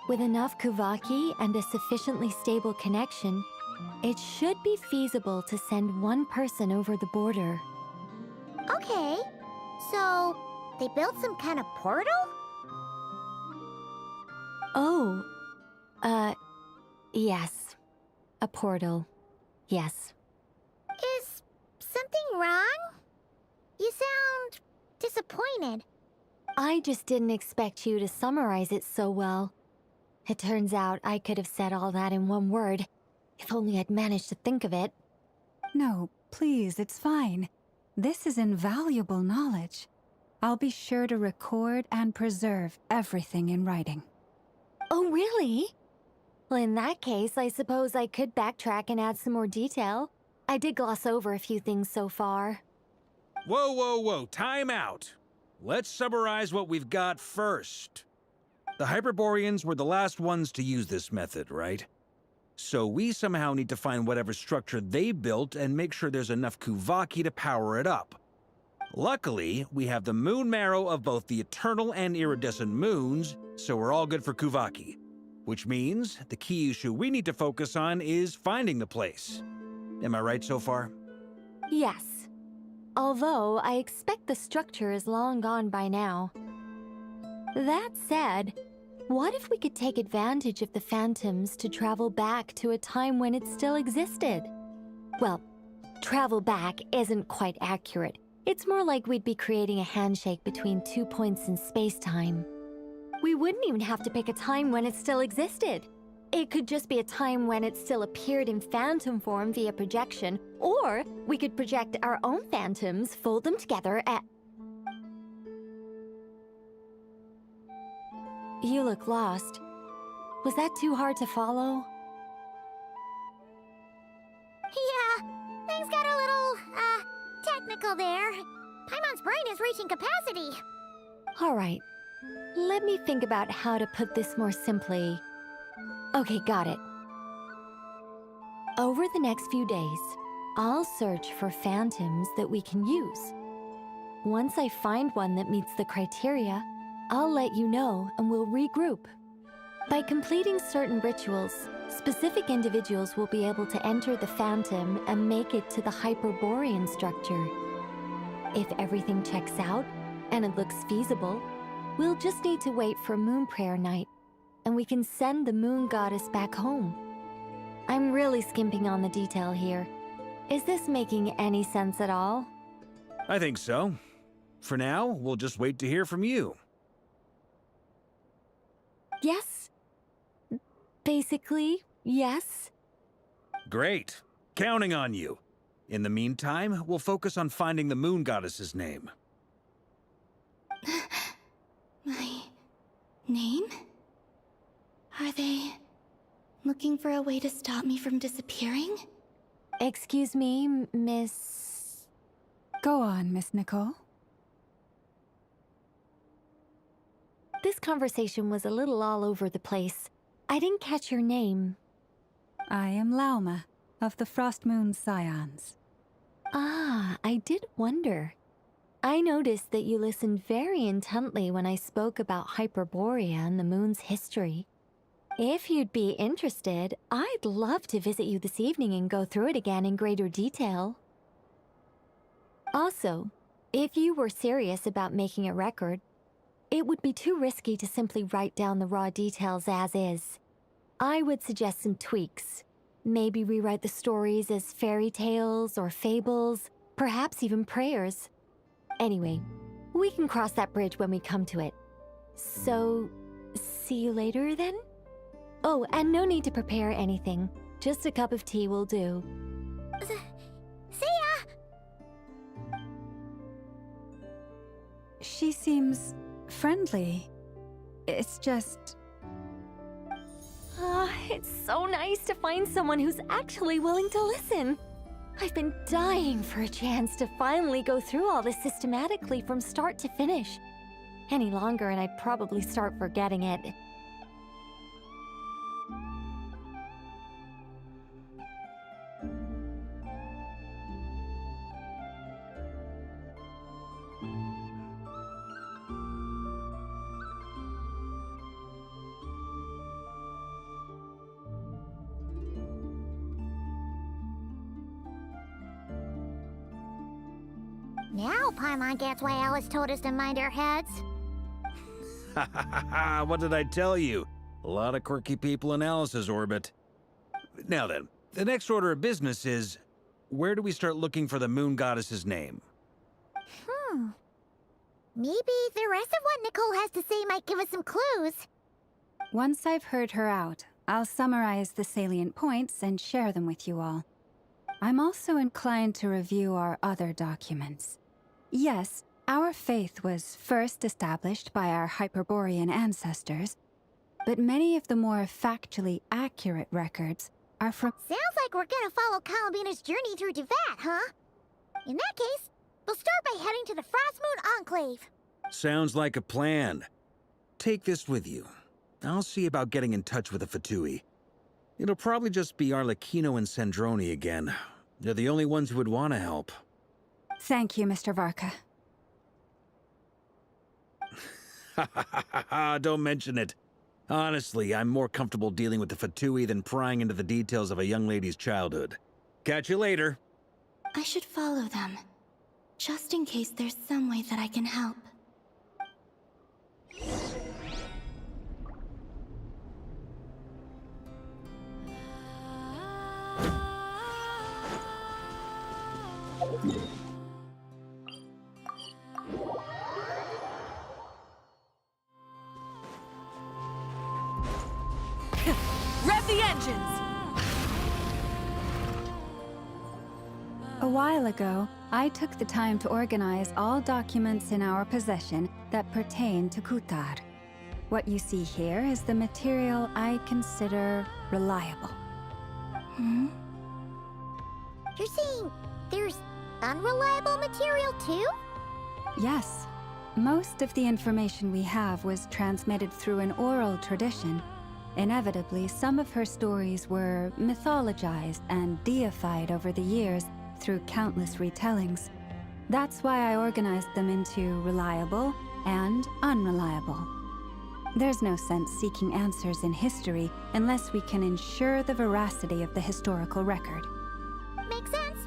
with enough Kuvaki and a sufficiently stable connection, it should be feasible to send one person over the border. Okay, so they built some kind of portal? Oh, yes. A portal. Yes. Is something wrong? You sound disappointed. I just didn't expect you to summarize it so well. It turns out I could have said all that in one word, if only I'd managed to think of it. No, please, it's fine. This is invaluable knowledge. I'll be sure to record and preserve everything in writing. Oh, really? Well, in that case, I suppose I could backtrack and add some more detail. I did gloss over a few things so far. Whoa, whoa, whoa, time out. Let's summarize what we've got first. The Hyperboreans were the last ones to use this method, right? So we somehow need to find whatever structure they built and make sure there's enough Kuvaki to power it up. Luckily, we have the moon marrow of both the eternal and iridescent moons, so we're all good for Kuvaki. Which means the key issue we need to focus on is finding the place. Am I right so far? Yes. Although I expect the structure is long gone by now. That said, what if we could take advantage of the phantoms to travel back to a time when it still existed? Well, travel back isn't quite accurate. It's more like we'd be creating a handshake between 2 points in space-time. We wouldn't even have to pick a time when it still existed. It could just be a time when it still appeared in phantom form via projection, or we could project our own phantoms, fold them together, and... You look lost. Was that too hard to follow? Yeah, things got a little, technical there. Paimon's brain is reaching capacity. All right. Let me think about how to put this more simply. Okay, got it. Over the next few days, I'll search for phantoms that we can use. Once I find one that meets the criteria, I'll let you know and we'll regroup. By completing certain rituals, specific individuals will be able to enter the phantom and make it to the Hyperborean structure. If everything checks out and it looks feasible, we'll just need to wait for Moon Prayer Night, and we can send the Moon Goddess back home. I'm really skimping on the detail here. Is this making any sense at all? I think so. For now, we'll just wait to hear from you. Yes. Basically, yes. Great. Counting on you. In the meantime, we'll focus on finding the Moon Goddess's name. My name? Are they looking for a way to stop me from disappearing? Excuse me, Miss... Go on, Miss Nicole. This conversation was a little all over the place. I didn't catch your name. I am Lauma, of the Frost Moon Scions. Ah, I did wonder. I noticed that you listened very intently when I spoke about Hyperborea and the moon's history. If you'd be interested, I'd love to visit you this evening and go through it again in greater detail. Also, if you were serious about making a record, it would be too risky to simply write down the raw details as is. I would suggest some tweaks. Maybe rewrite the stories as fairy tales or fables, perhaps even prayers. Anyway, we can cross that bridge when we come to it. So, see you later then? Oh, and no need to prepare anything. Just a cup of tea will do. See ya! She seems friendly. It's just... It's so nice to find someone who's actually willing to listen. I've been dying for a chance to finally go through all this systematically from start to finish. Any longer and I'd probably start forgetting it. Now Paimon gets why Alice told us to mind our heads. Ha ha ha ha! What did I tell you? A lot of quirky people in Alice's orbit. Now then, the next order of business is... where do we start looking for the Moon Goddess's name? Maybe the rest of what Nicole has to say might give us some clues. Once I've heard her out, I'll summarize the salient points and share them with you all. I'm also inclined to review our other documents. Yes, our faith was first established by our Hyperborean ancestors, but many of the more factually accurate records are from... Sounds like we're gonna follow Columbina's journey through Devat, huh? In that case, we'll start by heading to the Frost Moon Enclave. Sounds like a plan. Take this with you. I'll see about getting in touch with the Fatui. It'll probably just be Arlecchino and Sandroni again. They're the only ones who would want to help. Thank you, Mr. Varka. Ha ha ha ha ha! Don't mention it. Honestly, I'm more comfortable dealing with the Fatui than prying into the details of a young lady's childhood. Catch you later. I should follow them, just in case there's some way that I can help. while ago, I took the time to organize all documents in our possession that pertain to Kutar. What you see here is the material I consider reliable. Hmm? You're saying there's unreliable material too? Yes. Most of the information we have was transmitted through an oral tradition. Inevitably, some of her stories were mythologized and deified over the years through countless retellings. That's why I organized them into reliable and unreliable. There's no sense seeking answers in history unless we can ensure the veracity of the historical record. Makes sense.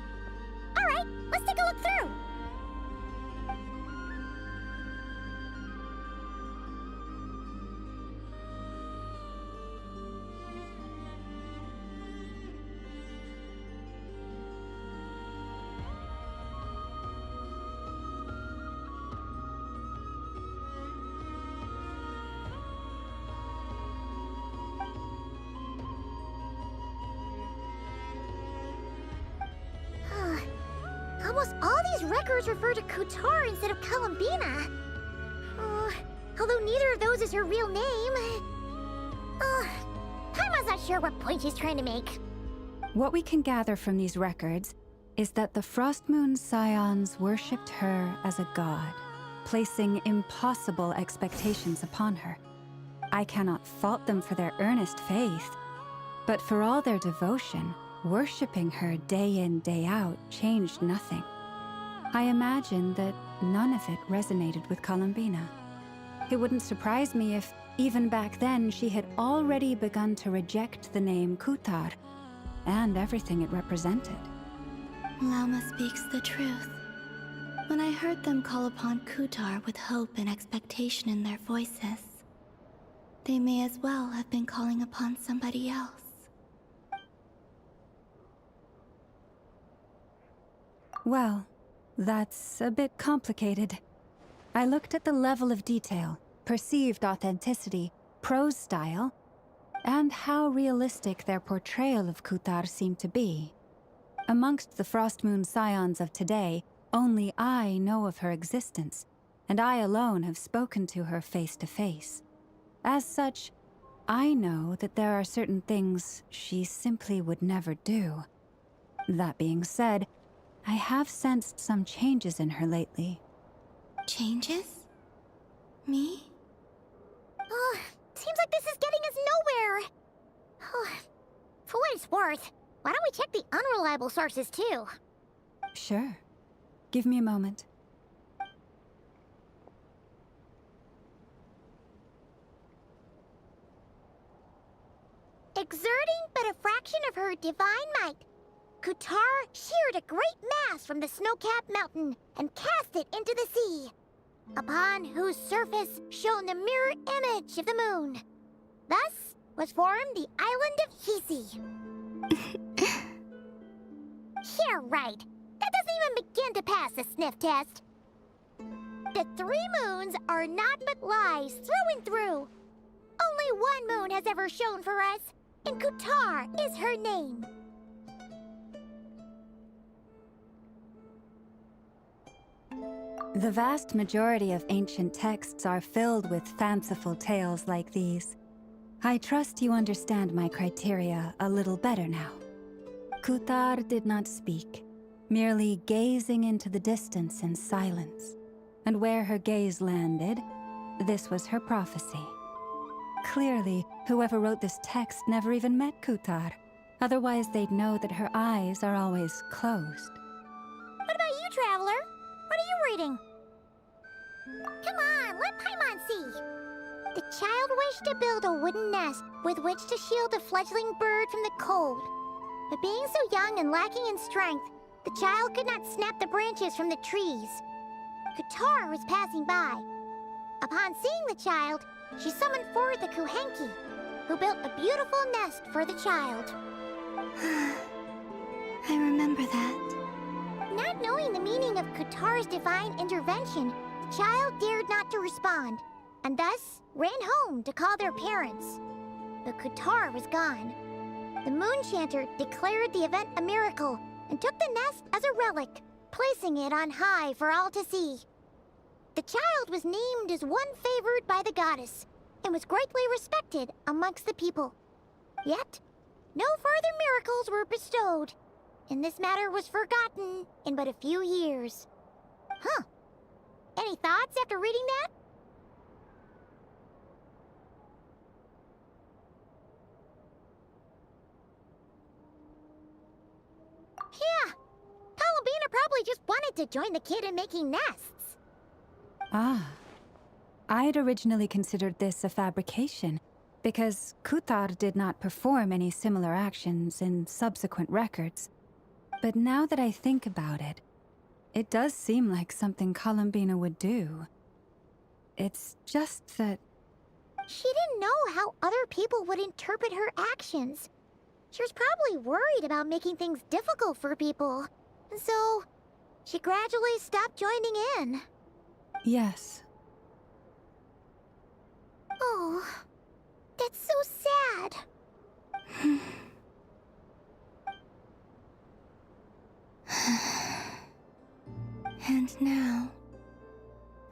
All right, let's take a look through. Almost all these records refer to Kutar instead of Columbina. Although neither of those is her real name. Paimon's not sure what point she's trying to make. What we can gather from these records is that the Frostmoon Scions worshipped her as a god, placing impossible expectations upon her. I cannot fault them for their earnest faith, but for all their devotion, worshipping her day in, day out changed nothing. I imagine that none of it resonated with Columbina. It wouldn't surprise me if, even back then, she had already begun to reject the name Kutar and everything it represented. Lauma speaks the truth. When I heard them call upon Kutar with hope and expectation in their voices, they may as well have been calling upon somebody else. Well, that's a bit complicated. I looked at the level of detail, perceived authenticity, prose style, and how realistic their portrayal of Kutar seemed to be. Amongst the Frostmoon Scions of today, only I know of her existence, and I alone have spoken to her face to face. As such, I know that there are certain things she simply would never do. That being said, I have sensed some changes in her lately. Changes? Me? Seems like this is getting us nowhere. For what it's worth, why don't we check the unreliable sources too? Sure. Give me a moment. Exerting but a fraction of her divine might, Kutar sheared a great mass from the snow-capped mountain and cast it into the sea, upon whose surface shone the mirror image of the moon. Thus was formed the island of Hisi. Yeah, right. That doesn't even begin to pass the sniff test. The 3 moons are naught but lies through and through. Only one moon has ever shone for us, and Kutar is her name. The vast majority of ancient texts are filled with fanciful tales like these. I trust you understand my criteria a little better now. Kutar did not speak, merely gazing into the distance in silence. And where her gaze landed, this was her prophecy. Clearly, whoever wrote this text never even met Kutar. Otherwise, they'd know that her eyes are always closed. What about you, Traveler? What are you reading? Come on, let Paimon see. The child wished to build a wooden nest with which to shield the fledgling bird from the cold. But being so young and lacking in strength, the child could not snap the branches from the trees. Kutar was passing by. Upon seeing the child, she summoned forth the Kuhenki, who built a beautiful nest for the child. I remember that. Not knowing the meaning of Kutar's divine intervention, the child dared not to respond, and thus ran home to call their parents. But Kutar was gone. The Moon Chanter declared the event a miracle and took the nest as a relic, placing it on high for all to see. The child was named as one favored by the goddess, and was greatly respected amongst the people. Yet, no further miracles were bestowed, and this matter was forgotten in but a few years. Huh. Any thoughts after reading that? Yeah. Columbina probably just wanted to join the kid in making nests. Ah. I'd originally considered this a fabrication, because Kutar did not perform any similar actions in subsequent records. But now that I think about it, it does seem like something Columbina would do. It's just that... She didn't know how other people would interpret her actions. She was probably worried about making things difficult for people. And so, she gradually stopped joining in. Yes. Oh, that's so sad. And now,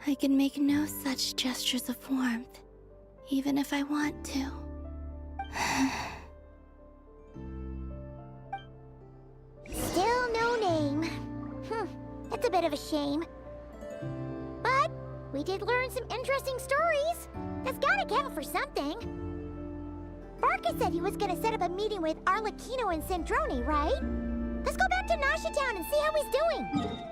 I can make no such gestures of warmth, even if I want to. Still no name. That's a bit of a shame. But we did learn some interesting stories. That's gotta count for something. Varka said he was gonna set up a meeting with Arlecchino and Centrone, right? Let's go back to Nasha Town and see how he's doing.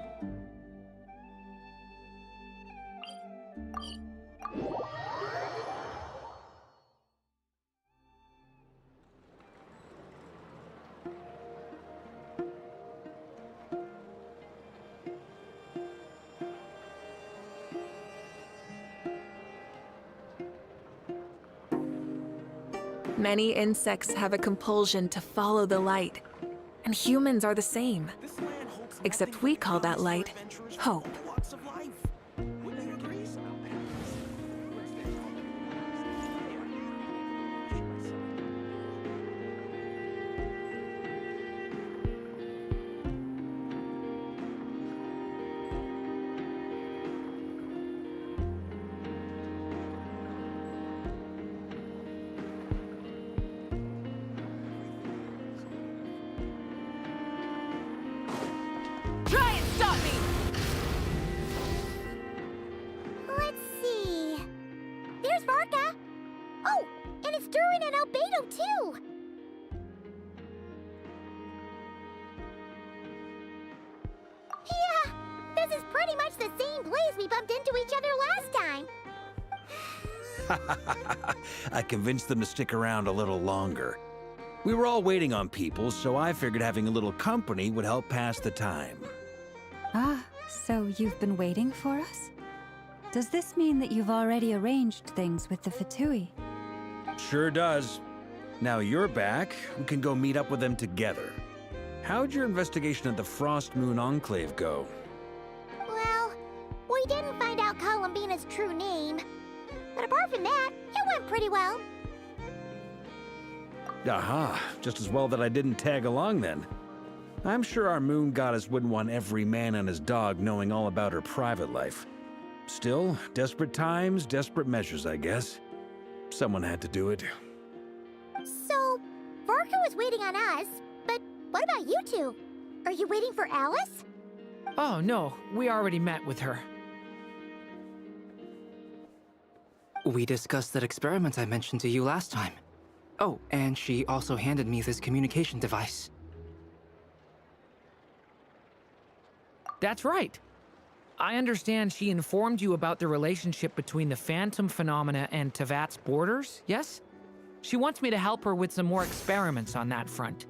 Many insects have a compulsion to follow the light, and humans are the same. Except we call that light hope. Try and stop me! Let's see. There's Varka. Oh, and it's Durin and Albedo too. Yeah, this is pretty much the same place we bumped into each other last time. I convinced them to stick around a little longer. We were all waiting on people, so I figured having a little company would help pass the time. Ah, so you've been waiting for us? Does this mean that you've already arranged things with the Fatui? Sure does. Now you're back, we can go meet up with them together. How'd your investigation at the Frost Moon Enclave go? Well, we didn't find out Columbina's true name. But apart from that, it went pretty well. Aha, just as well that I didn't tag along then. I'm sure our moon goddess wouldn't want every man and his dog knowing all about her private life. Still, desperate times, desperate measures, I guess. Someone had to do it. So, Varka was waiting on us, but what about you two? Are you waiting for Alice? Oh, no. We already met with her. We discussed that experiment I mentioned to you last time. Oh, and she also handed me this communication device. That's right. I understand she informed you about the relationship between the phantom phenomena and Tevat's borders, yes? She wants me to help her with some more experiments on that front.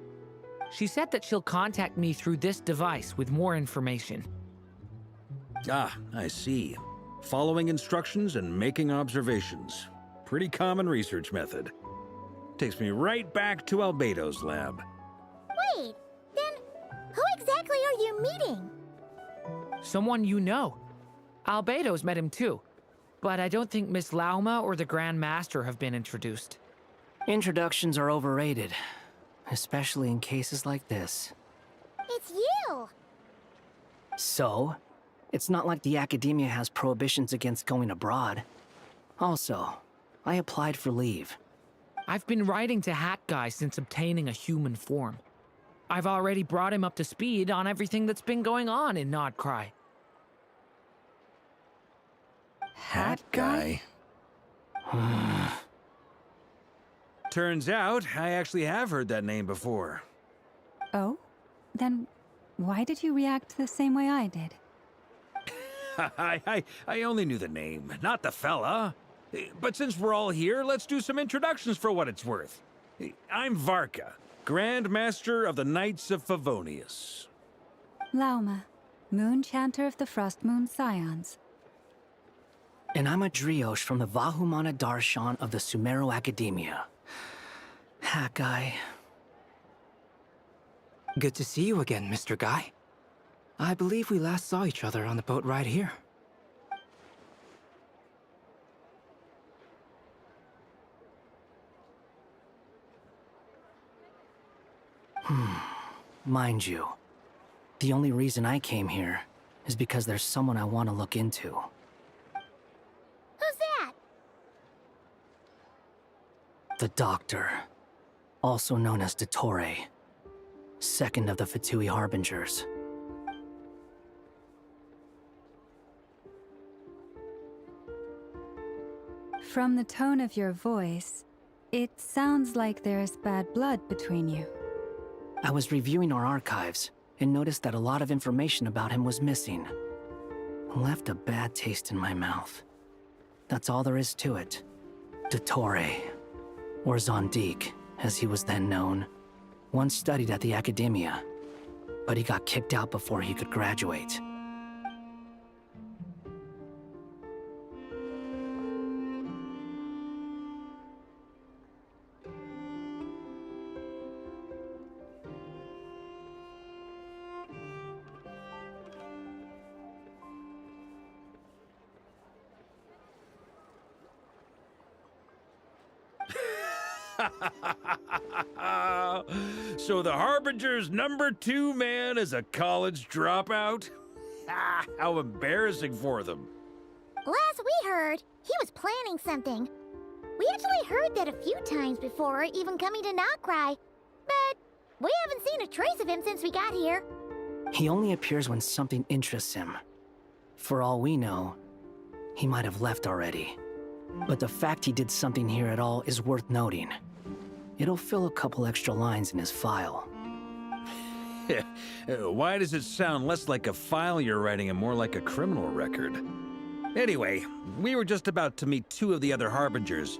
She said that she'll contact me through this device with more information. Ah, I see. Following instructions and making observations. Pretty common research method. Takes me right back to Albedo's lab. Wait, then who exactly are you meeting? Someone you know. Albedo's met him too. But I don't think Miss Lauma or the Grand Master have been introduced. Introductions are overrated, especially in cases like this. It's you! So, it's not like the academia has prohibitions against going abroad. Also, I applied for leave. I've been writing to Hat Guy since obtaining a human form. I've already brought him up to speed on everything that's been going on in Nodcry. Hat Guy? Turns out, I actually have heard that name before. Oh? Then why did you react the same way I did? I only knew the name, not the fella. But since we're all here, let's do some introductions for what it's worth. I'm Varka, Grand Master of the Knights of Favonius. Lauma, Moon Chanter of the Frost Moon Scions. And I'm a Driosh from the Vahumana Darshan of the Sumero Academia. Hat Guy. Good to see you again, Mr. Guy. I believe we last saw each other on the boat ride here. Mind you, the only reason I came here is because there's someone I want to look into. Who's that? The Doctor, also known as Dottore, second of the Fatui Harbingers. From the tone of your voice, it sounds like there's bad blood between you. I was reviewing our archives and noticed that a lot of information about him was missing. Left a bad taste in my mouth. That's all there is to it. Dottore, or Zondik, as he was then known, once studied at the Academia, but he got kicked out before he could graduate. So the Harbinger's #2 man is a college dropout? How embarrassing for them. Last we heard, he was planning something. We actually heard that a few times before, even coming to Nodcry. But we haven't seen a trace of him since we got here. He only appears when something interests him. For all we know, he might have left already. But the fact he did something here at all is worth noting. It'll fill a couple extra lines in his file. Why does it sound less like a file you're writing and more like a criminal record? Anyway, we were just about to meet 2 of the other Harbingers.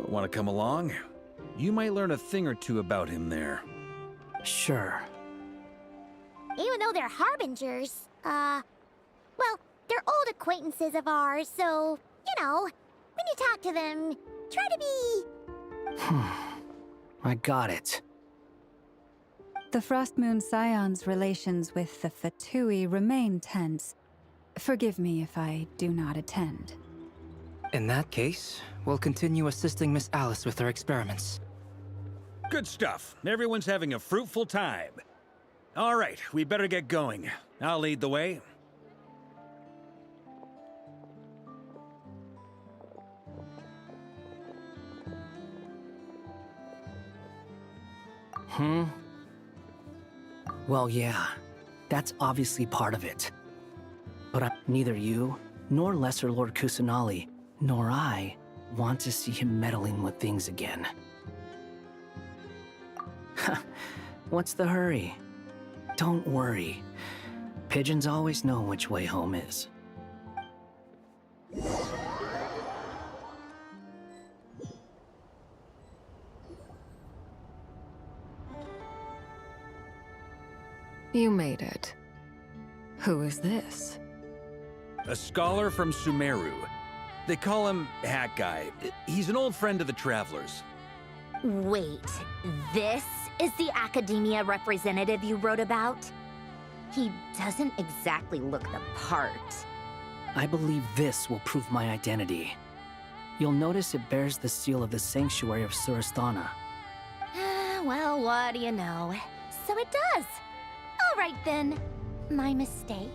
Want to come along? You might learn a thing or two about him there. Sure. Even though they're Harbingers, well, they're old acquaintances of ours, so, you know, when you talk to them, try to be... I got it. The Frost Moon Scion's relations with the Fatui remain tense. Forgive me if I do not attend. In that case, we'll continue assisting Miss Alice with her experiments. Good stuff. Everyone's having a fruitful time. All right, we better get going. I'll lead the way. Well, yeah, that's obviously part of it. But neither you, nor Lesser Lord Kusanali, nor I want to see him meddling with things again. What's the hurry? Don't worry. Pigeons always know which way home is. You made it. Who is this? A scholar from Sumeru. They call him Hat Guy. He's an old friend of the Travelers. Wait, this is the Academia representative you wrote about? He doesn't exactly look the part. I believe this will prove my identity. You'll notice it bears the seal of the Sanctuary of Surasthana. Well, what do you know? So it does. All right then. My mistake.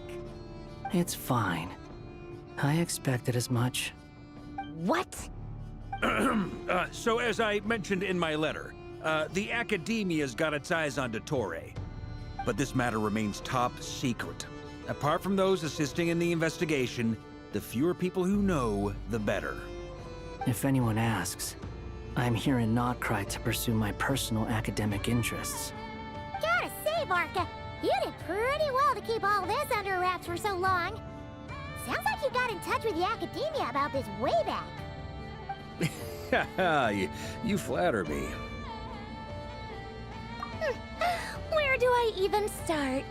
It's fine. I expected as much. What? So as I mentioned in my letter, the Academia's got its eyes on Dottore. But this matter remains top secret. Apart from those assisting in the investigation, the fewer people who know, the better. If anyone asks, I'm here in Notcry to pursue my personal academic interests. Gotta say, Barca, you did pretty well to keep all this under wraps for so long. Sounds like you got in touch with the Academia about this way back. Haha, you flatter me. Where do I even start?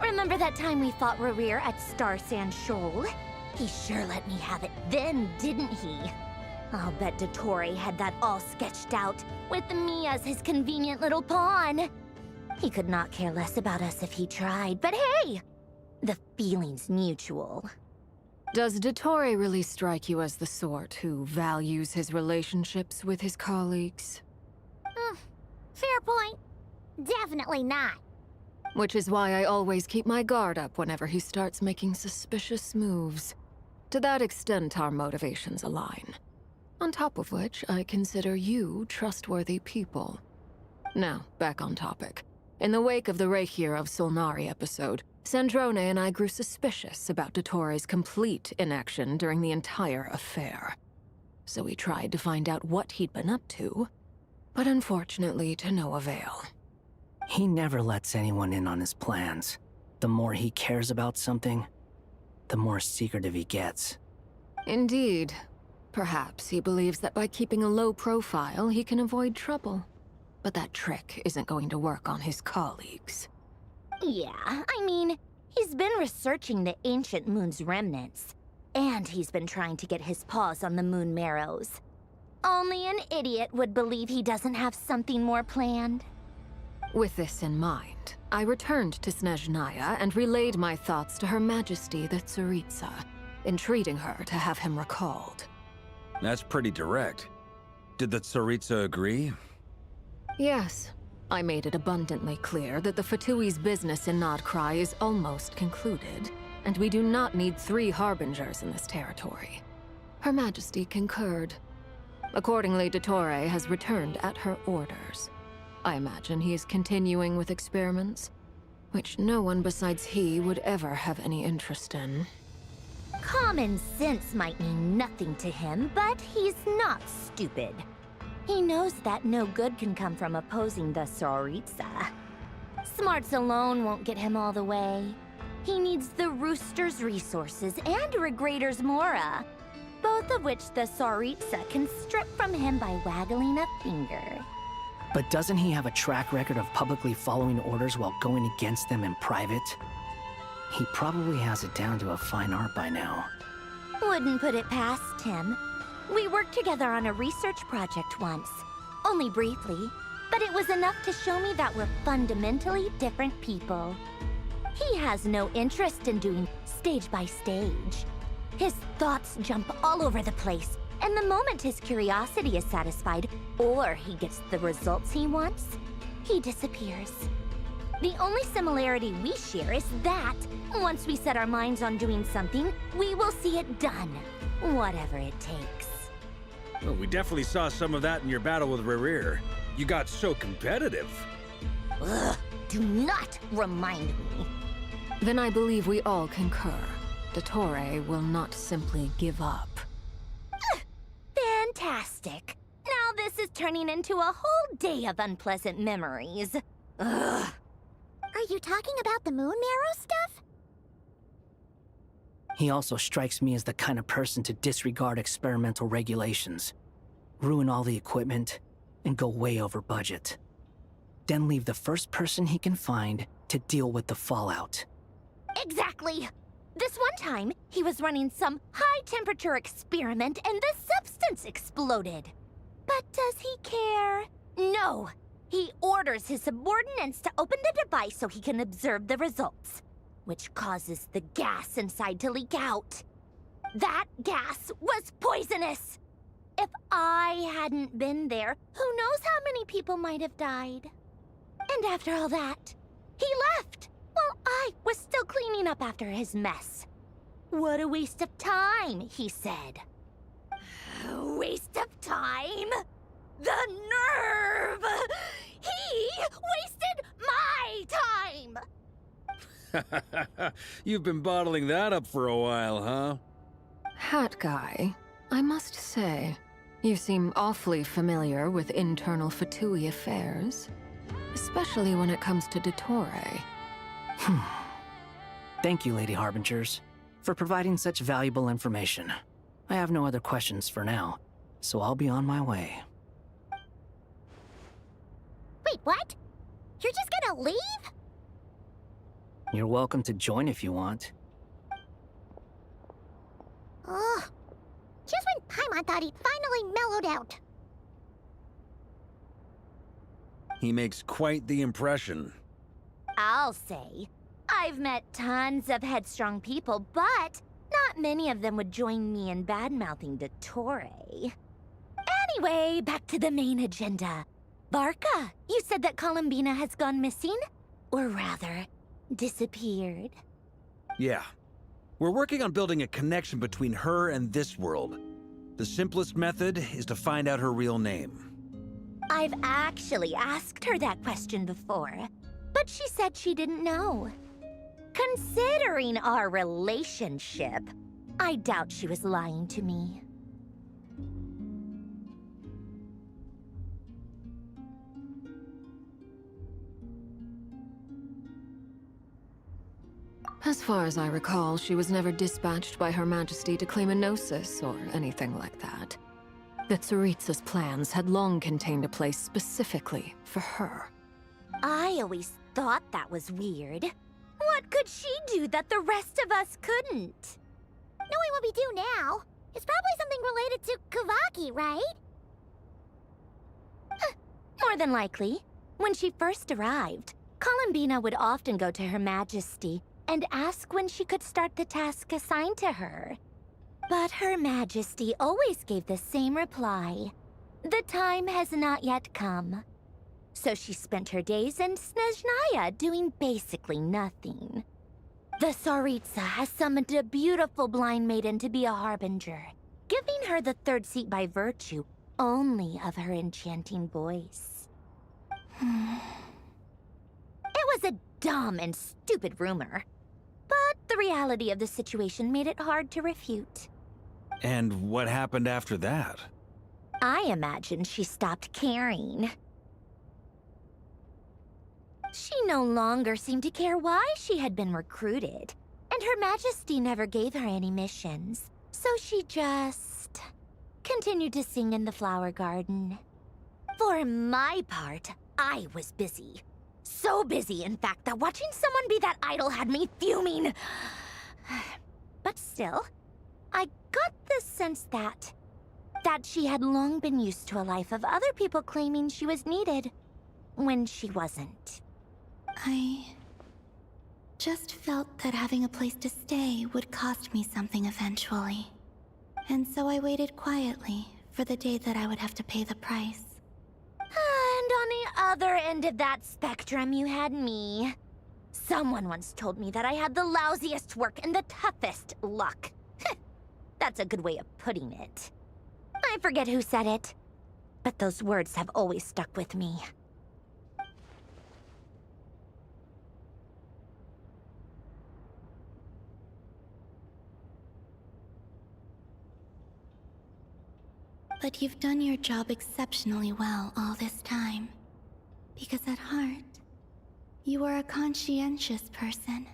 Remember that time we fought Rerir at Star Sand Shoal? He sure let me have it then, didn't he? I'll bet Dottore had that all sketched out, with me as his convenient little pawn. He could not care less about us if he tried, but hey! The feeling's mutual. Does Dottore really strike you as the sort who values his relationships with his colleagues? Fair point. Definitely not. Which is why I always keep my guard up whenever he starts making suspicious moves. To that extent, our motivations align. On top of which, I consider you trustworthy people. Now, back on topic. In the wake of the Reikir of Solnari episode, Sandrone and I grew suspicious about Dottore's complete inaction during the entire affair. So we tried to find out what he'd been up to, but unfortunately to no avail. He never lets anyone in on his plans. The more he cares about something, the more secretive he gets. Indeed. Perhaps he believes that by keeping a low profile, he can avoid trouble. But that trick isn't going to work on his colleagues. Yeah, I mean, he's been researching the ancient moon's remnants. And he's been trying to get his paws on the moon marrows. Only an idiot would believe he doesn't have something more planned. With this in mind, I returned to Snezhnaya and relayed my thoughts to Her Majesty the Tsaritsa, entreating her to have him recalled. That's pretty direct. Did the Tsaritsa agree? Yes. I made it abundantly clear that the Fatui's business in Notcry is almost concluded, and we do not need 3 harbingers in this territory. Her Majesty concurred. Accordingly, Dottore has returned at her orders. I imagine he is continuing with experiments, which no one besides he would ever have any interest in. Common sense might mean nothing to him, but he's not stupid. He knows that no good can come from opposing the Tsaritsa. Smarts alone won't get him all the way. He needs the Rooster's resources and Regrator's Mora, both of which the Tsaritsa can strip from him by waggling a finger. But doesn't he have a track record of publicly following orders while going against them in private? He probably has it down to a fine art by now. Wouldn't put it past him. We worked together on a research project once. Only briefly, but it was enough to show me that we're fundamentally different people. He has no interest in doing stage by stage. His thoughts jump all over the place, and the moment his curiosity is satisfied, or he gets the results he wants, he disappears. The only similarity we share is that, once we set our minds on doing something, we will see it done, whatever it takes. Well, we definitely saw some of that in your battle with Rerir. You got so competitive. Ugh, do not remind me. Then I believe we all concur. Dottore will not simply give up. Fantastic. Now this is turning into a whole day of unpleasant memories. Ugh. Are you talking about the moon marrow stuff? He also strikes me as the kind of person to disregard experimental regulations, ruin all the equipment, and go way over budget. Then leave the first person he can find to deal with the fallout. Exactly. This one time, he was running some high-temperature experiment and the substance exploded. But does he care? No. He orders his subordinates to open the device so he can observe the results, which causes the gas inside to leak out. That gas was poisonous! If I hadn't been there, who knows how many people might have died? And after all that, He left while I was still cleaning up after his mess. What a waste of time, he said. Waste of time? The nerve! He wasted my time! You've been bottling that up for a while, huh? Hat guy, I must say, you seem awfully familiar with internal Fatui affairs. Especially when it comes to Dottore. Thank you, Lady Harbingers, for providing such valuable information. I have no other questions for now, so I'll be on my way. Wait, what? You're just gonna leave? You're welcome to join if you want. Ugh. Just when Paimon thought he'd finally mellowed out. He makes quite the impression. I'll say. I've met tons of headstrong people, but not many of them would join me in bad-mouthing Dottore. Anyway, back to the main agenda. Barca, you said that Columbina has gone missing? Or rather, disappeared. Yeah. We're working on building a connection between her and this world. The simplest method is to find out her real name. I've actually asked her that question before, but she said she didn't know. Considering our relationship, I doubt she was lying to me. As far as I recall, she was never dispatched by Her Majesty to claim a gnosis or anything like that. That Tsaritsa's plans had long contained a place specifically for her. I always thought that was weird. What could she do that the rest of us couldn't? Knowing what we do now, it's probably something related to Kavaki, right? More than likely. When she first arrived, Columbina would often go to Her Majesty and ask when she could start the task assigned to her. But Her Majesty always gave the same reply. The time has not yet come. So she spent her days in Snezhnaya doing basically nothing. The Tsaritsa has summoned a beautiful blind maiden to be a harbinger, giving her the third seat by virtue only of her enchanting voice. It was a dumb and stupid rumor, but the reality of the situation made it hard to refute. And what happened after that? I imagine she stopped caring. She no longer seemed to care why she had been recruited, and Her Majesty never gave her any missions, so she just continued to sing in the flower garden. For my part, I was busy. So busy, in fact, that watching someone be that idol had me fuming. But still, I got the sense that she had long been used to a life of other people claiming she was needed when she wasn't. I just felt that having a place to stay would cost me something eventually. And so I waited quietly for the day that I would have to pay the price. And on the other end of that spectrum, you had me. Someone once told me that I had the lousiest work and the toughest luck. That's a good way of putting it. I forget who said it, but those words have always stuck with me. But you've done your job exceptionally well all this time. Because at heart, you are a conscientious person.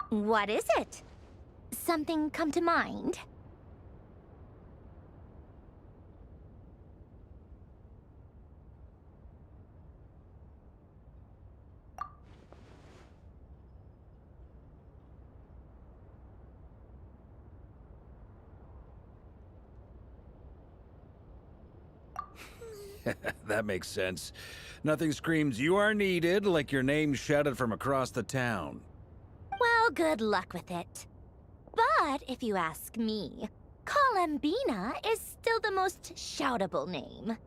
What is it? Something come to mind? That makes sense. Nothing screams you are needed like your name shouted from across the town. Well, good luck with it. But if you ask me, Colambina is still the most shoutable name.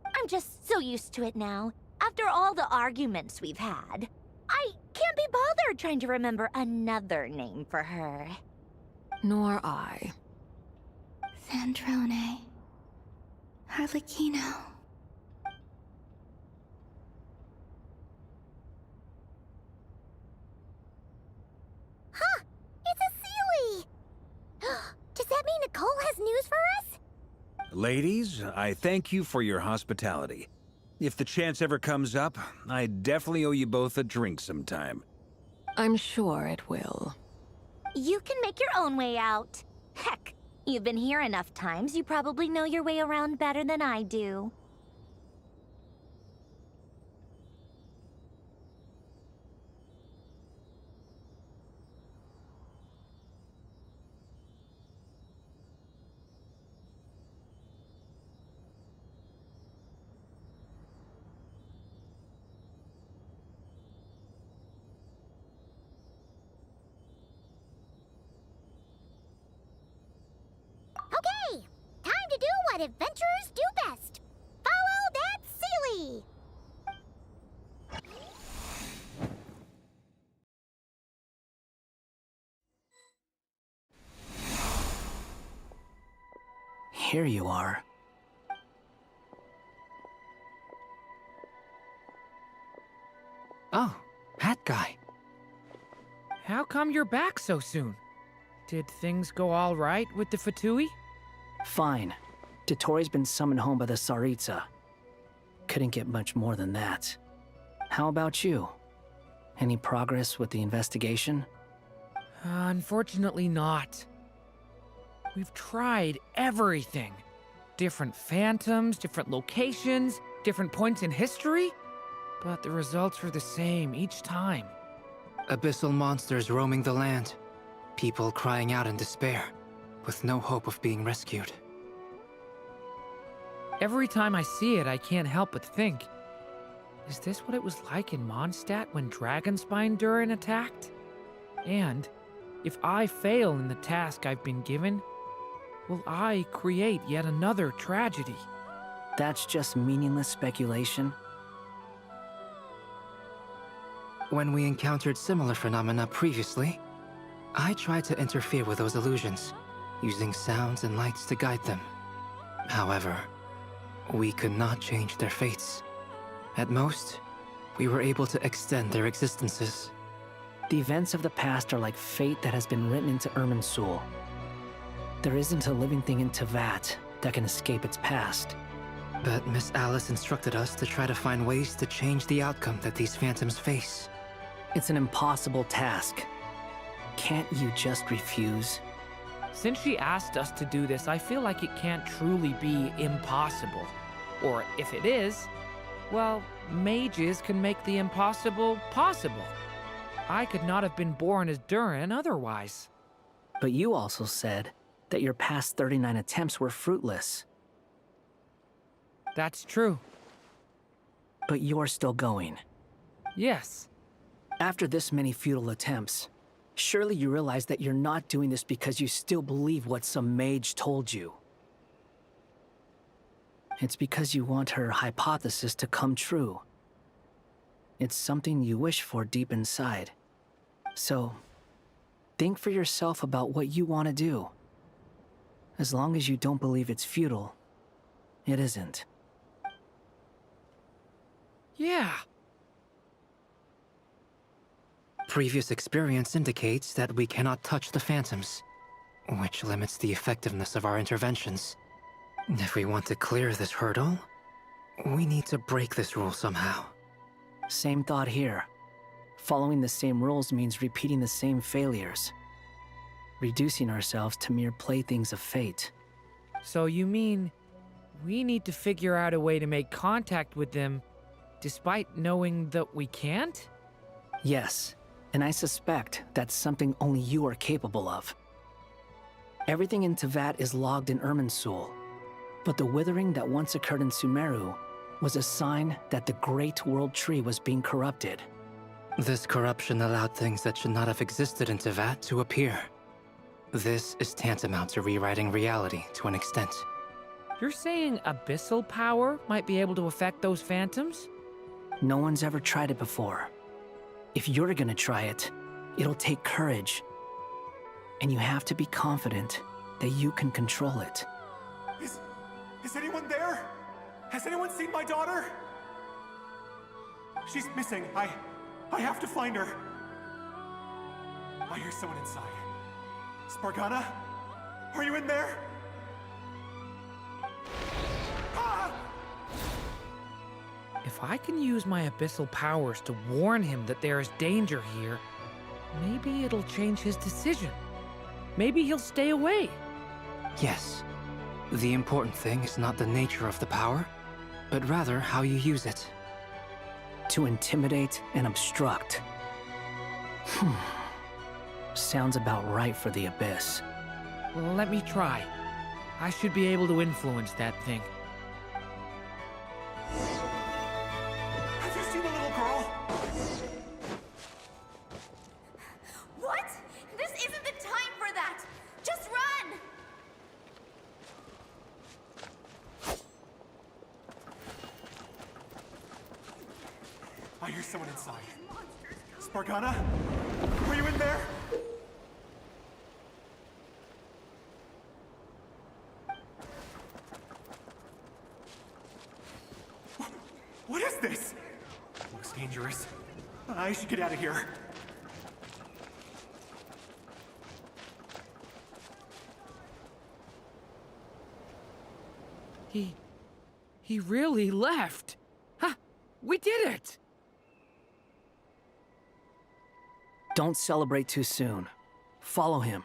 I'm just so used to it now, after all the arguments we've had. I can't be bothered trying to remember another name for her. Nor I. Sandrone. Harlequino. Huh! It's a Sealy! Does that mean Nicole has news for us? Ladies, I thank you for your hospitality. If the chance ever comes up, I definitely owe you both a drink sometime. I'm sure it will. You can make your own way out. Heck, you've been here enough times, you probably know your way around better than I do. Okay, time to do what adventurers do best. Follow that Sealy! Here you are. Oh, that guy. How come you're back so soon? Did things go all right with the Fatui? Fine. Dotori's been summoned home by the Tsaritsa. Couldn't get much more than that. How about you? Any progress with the investigation? Unfortunately not. We've tried everything. Different phantoms, different locations, different points in history. But the results were the same each time. Abyssal monsters roaming the land. People crying out in despair, with no hope of being rescued. Every time I see it, I can't help but think, is this what it was like in Mondstadt when Dragonspine Durin attacked? And if I fail in the task I've been given, will I create yet another tragedy? That's just meaningless speculation. When we encountered similar phenomena previously, I tried to interfere with those illusions, using sounds and lights to guide them. However, we could not change their fates. At most, we were able to extend their existences. The events of the past are like fate that has been written into Irminsul. There isn't a living thing in Teyvat that can escape its past. But Miss Alice instructed us to try to find ways to change the outcome that these phantoms face. It's an impossible task. Can't you just refuse? Since she asked us to do this, I feel like it can't truly be impossible. Or if it is, well, mages can make the impossible possible. I could not have been born as Durin otherwise. But you also said that your past 39 attempts were fruitless. That's true. But you're still going. Yes. After this many futile attempts, surely you realize that you're not doing this because you still believe what some mage told you. It's because you want her hypothesis to come true. It's something you wish for deep inside. So, think for yourself about what you want to do. As long as you don't believe it's futile, it isn't. Yeah. Previous experience indicates that we cannot touch the phantoms, which limits the effectiveness of our interventions. If we want to clear this hurdle, we need to break this rule somehow. Same thought here. Following the same rules means repeating the same failures. Reducing ourselves to mere playthings of fate. So you mean we need to figure out a way to make contact with them despite knowing that we can't? Yes, and I suspect that's something only you are capable of. Everything in Teyvat is logged in Irminsul, but the withering that once occurred in Sumeru was a sign that the Great World Tree was being corrupted. This corruption allowed things that should not have existed in Tevat to appear. This is tantamount to rewriting reality to an extent. You're saying abyssal power might be able to affect those phantoms? No one's ever tried it before. If you're gonna try it, it'll take courage. And you have to be confident that you can control it. Is anyone there? Has anyone seen my daughter? She's missing. I have to find her. I hear someone inside. Spargana? Are you in there? Ah! If I can use my abyssal powers to warn him that there is danger here, maybe it'll change his decision. Maybe he'll stay away. Yes. The important thing is not the nature of the power, but rather how you use it. To intimidate and obstruct. Sounds about right for the Abyss. Well, let me try. I should be able to influence that thing. Have you seen the little girl? What? This isn't the time for that! Just run! I hear someone inside. Spargana? Are you in there? What is this? Looks dangerous. I should get out of here. He really left. Ha! We did it! Don't celebrate too soon. Follow him.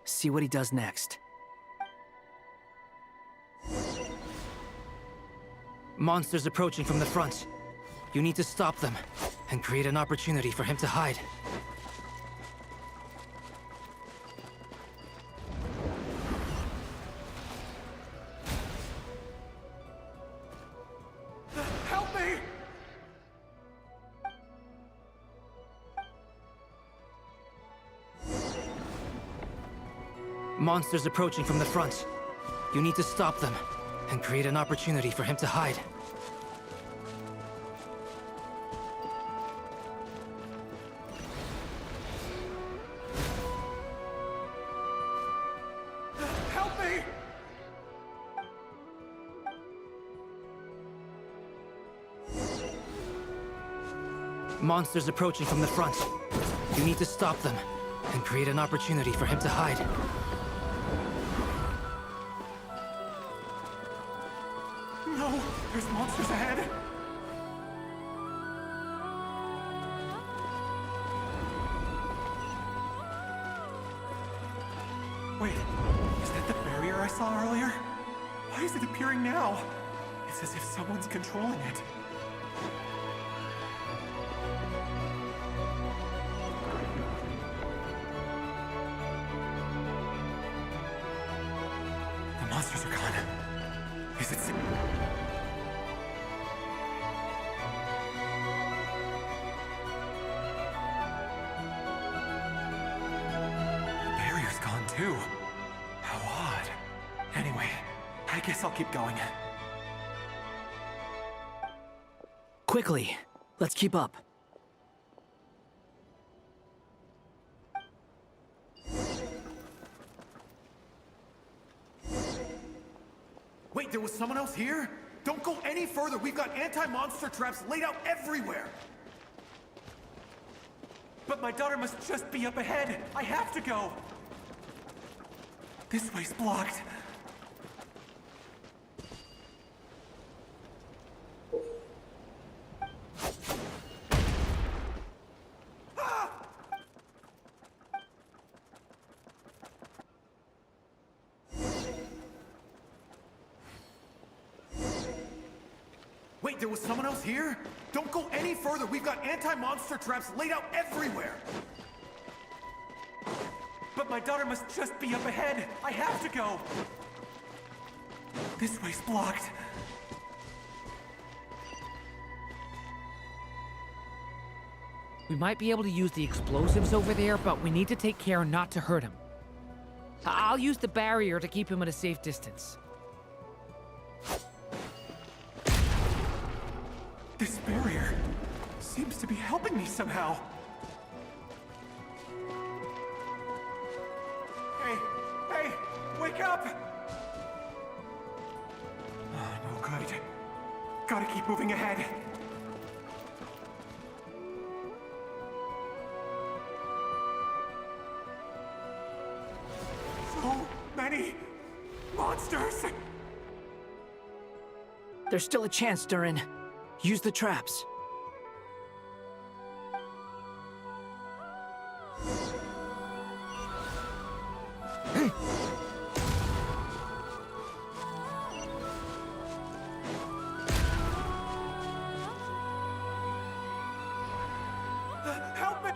See what he does next. Monsters approaching from the front. You need to stop them and create an opportunity for him to hide. Help me! Monsters approaching from the front. You need to stop them and create an opportunity for him to hide. Help me! Monsters approaching from the front. You need to stop them and create an opportunity for him to hide. No! There's monsters ahead! Wait, is that the barrier I saw earlier? Why is it appearing now? It's as if someone's controlling it. The monsters are gone. Is it... The barrier's gone too. How odd. Anyway, I guess I'll keep going. Quickly, let's keep up. Wait, there was someone else here? Don't go any further. We've got anti-monster traps laid out everywhere. But my daughter must just be up ahead. I have to go. This way's blocked. Wait, there was someone else here? Don't go any further. We've got anti-monster traps laid out everywhere. But my daughter must just be up ahead. I have to go. This way's blocked. We might be able to use the explosives over there, but we need to take care not to hurt him. I'll use the barrier to keep him at a safe distance. This barrier seems to be helping me somehow. Hey, wake up! Oh, no good. Gotta keep moving ahead. So many monsters! There's still a chance, Durin. Use the traps. Help me!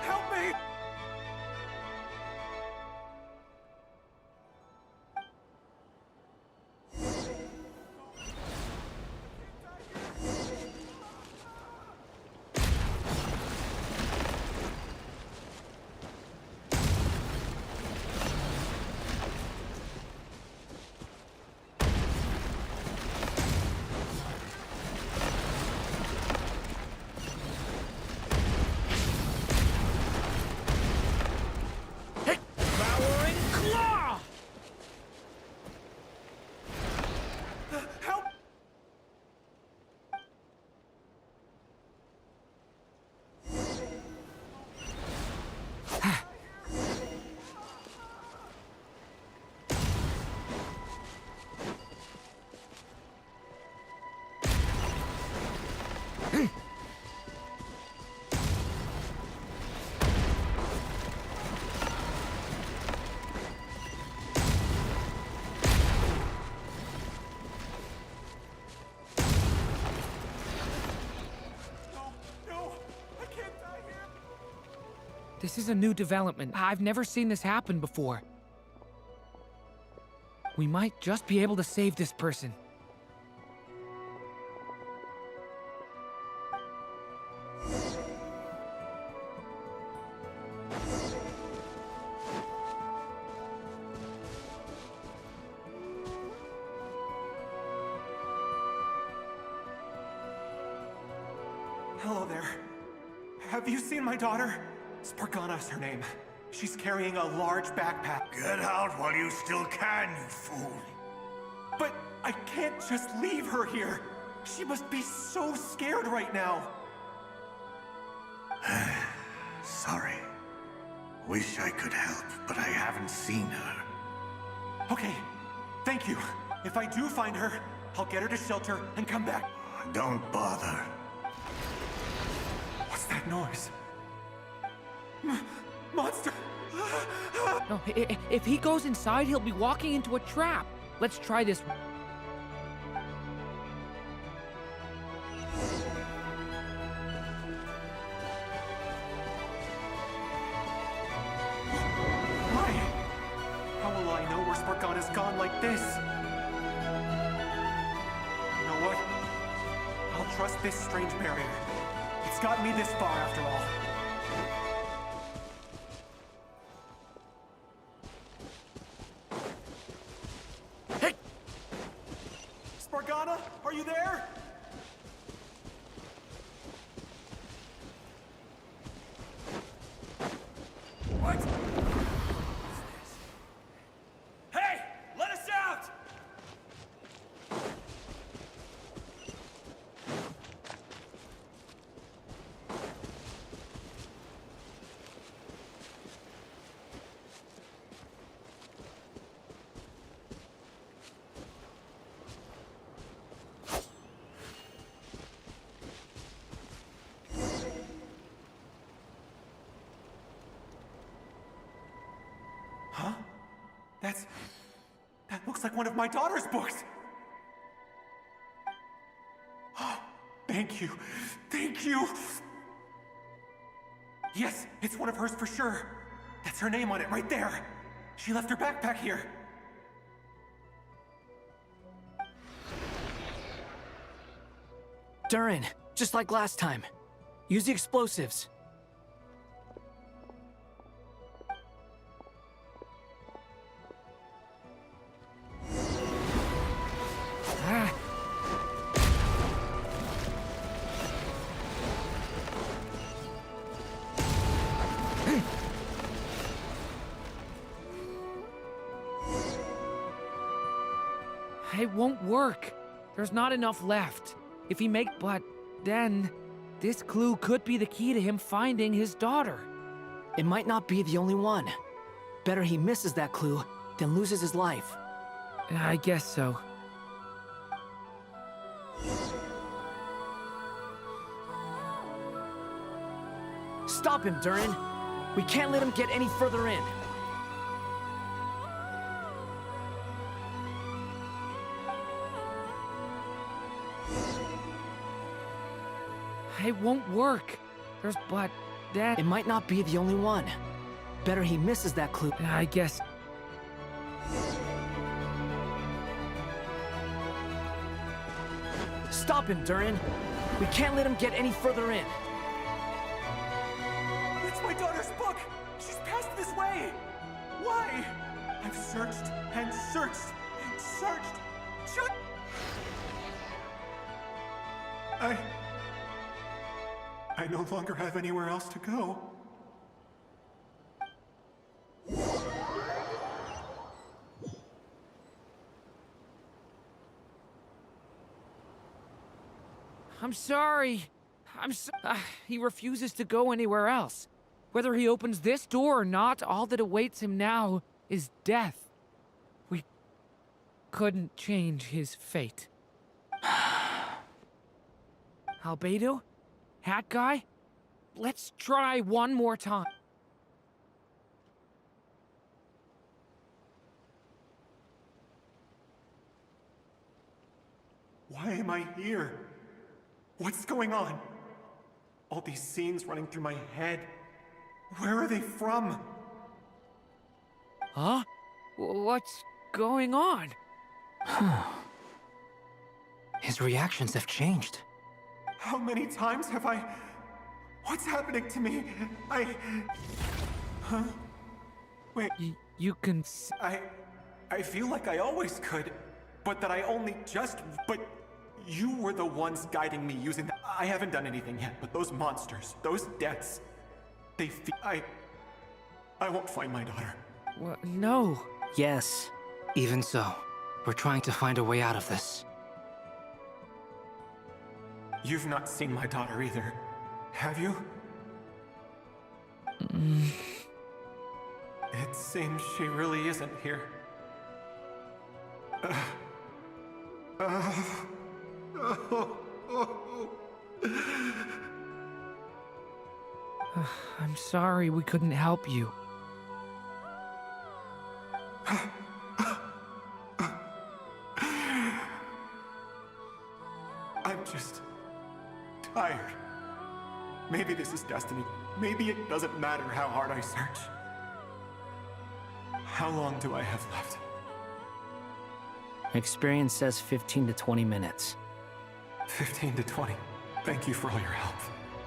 Help me! Devouring claw! Help! No, I can't die here. This is a new development. I've never seen this happen before. We might just be able to save this person. Hello there. Have you seen my daughter? Spargana's her name. She's carrying a large backpack. Get out while you still can, you fool. But I can't just leave her here. She must be so scared right now. Sorry. Wish I could help, but I haven't seen her. Okay, thank you. If I do find her, I'll get her to shelter and come back. Don't bother. What's that noise? Monster! No, if he goes inside, he'll be walking into a trap. Let's try this. Why? How will I know where Spargana's gone like this? You know what? I'll trust this strange barrier. It's gotten me this far after all. Hey! Spargana, are you there? What? Hey! Let us out! That looks like one of my daughter's books! Thank you. Thank you! Yes, it's one of hers for sure. That's her name on it right there. She left her backpack here. Durin, just like last time. Use the explosives. It won't work. There's not enough left. If he but then this clue could be the key to him finding his daughter. It might not be the only one. Better he misses that clue than loses his life. I guess so. Stop him, Durin. We can't let him get any further in. It won't work. But then... It might not be the only one. Better he misses that clue. I guess... Stop him, Durin. We can't let him get any further in. It's my daughter's book! She's passed this way! Why? I've searched and searched and searched. Shut! I no longer have anywhere else to go. I'm sorry. He refuses to go anywhere else. Whether he opens this door or not, all that awaits him now is death. We couldn't change his fate. Albedo? Hat guy? Let's try one more time. Why am I here? What's going on? All these scenes running through my head. Where are they from? Huh? What's going on? His reactions have changed. How many times have I... What's happening to me? Huh? Wait. You can... I feel like I always could, but that I only just... But you were the ones guiding me using that. I haven't done anything yet, but those monsters, those deaths, they feel... I won't find my daughter. What? No. Yes. Even so, we're trying to find a way out of this. You've not seen my daughter either, have you? It seems she really isn't here. I'm sorry we couldn't help you. I'm just... tired. Maybe this is destiny. Maybe it doesn't matter how hard I search. How long do I have left? Experience says 15 to 20 minutes. 15 to 20. Thank you for all your help.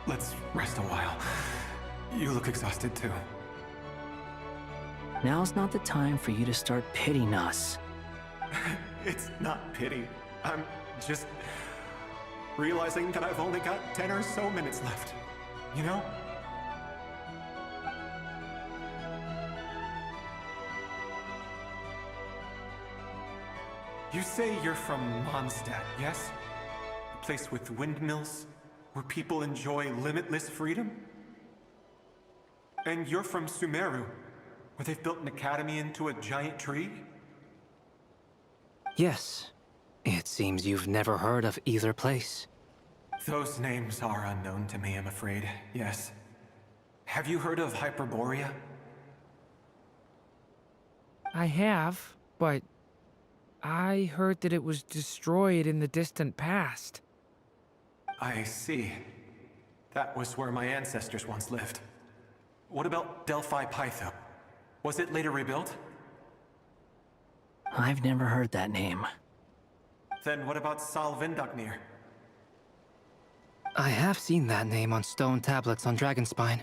Let's rest a while. You look exhausted too. Now's not the time for you to start pitying us. It's not pity. I'm just realizing that I've only got 10 or so minutes left. You know? You say you're from Mondstadt, yes? A place with windmills, where people enjoy limitless freedom? And you're from Sumeru, where they've built an academy into a giant tree? Yes. It seems you've never heard of either place. Those names are unknown to me, I'm afraid, yes. Have you heard of Hyperborea? I have, but I heard that it was destroyed in the distant past. I see. That was where my ancestors once lived. What about Delphi Pytho? Was it later rebuilt? I've never heard that name. Then what about Sal Vindagnir? I have seen that name on stone tablets on Dragonspine.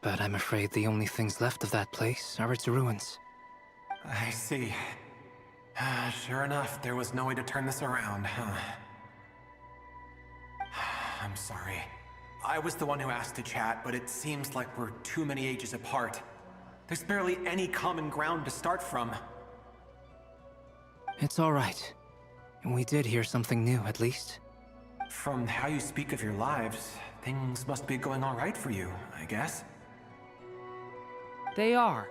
But I'm afraid the only things left of that place are its ruins. I see. Sure enough, there was no way to turn this around, huh? I'm sorry. I was the one who asked to chat, but it seems like we're too many ages apart. There's barely any common ground to start from. It's all right. We did hear something new, at least. From how you speak of your lives, things must be going all right for you, I guess. They are.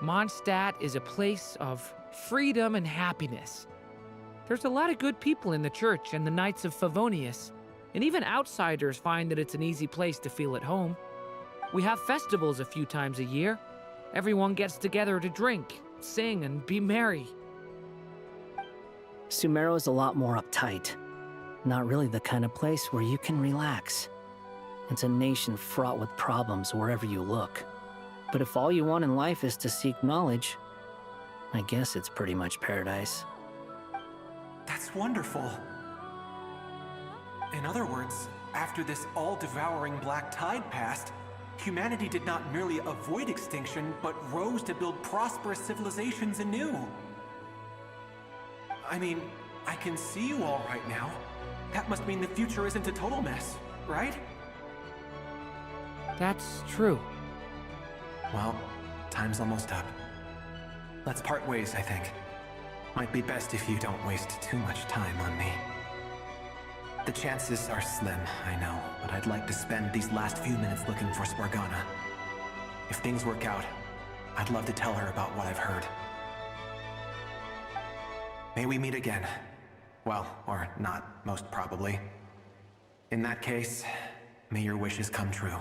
Mondstadt is a place of freedom and happiness. There's a lot of good people in the church and the Knights of Favonius, and even outsiders find that it's an easy place to feel at home. We have festivals a few times a year. Everyone gets together to drink, sing, and be merry. Sumeru is a lot more uptight. Not really the kind of place where you can relax. It's a nation fraught with problems wherever you look. But if all you want in life is to seek knowledge, I guess it's pretty much paradise. That's wonderful. In other words, after this all-devouring black tide passed, humanity did not merely avoid extinction, but rose to build prosperous civilizations anew. I mean, I can see you all right now. That must mean the future isn't a total mess, right? That's true. Well, time's almost up. Let's part ways, I think. Might be best if you don't waste too much time on me. The chances are slim, I know, but I'd like to spend these last few minutes looking for Spargana. If things work out, I'd love to tell her about what I've heard. May we meet again. Well, or not, most probably. In that case, may your wishes come true.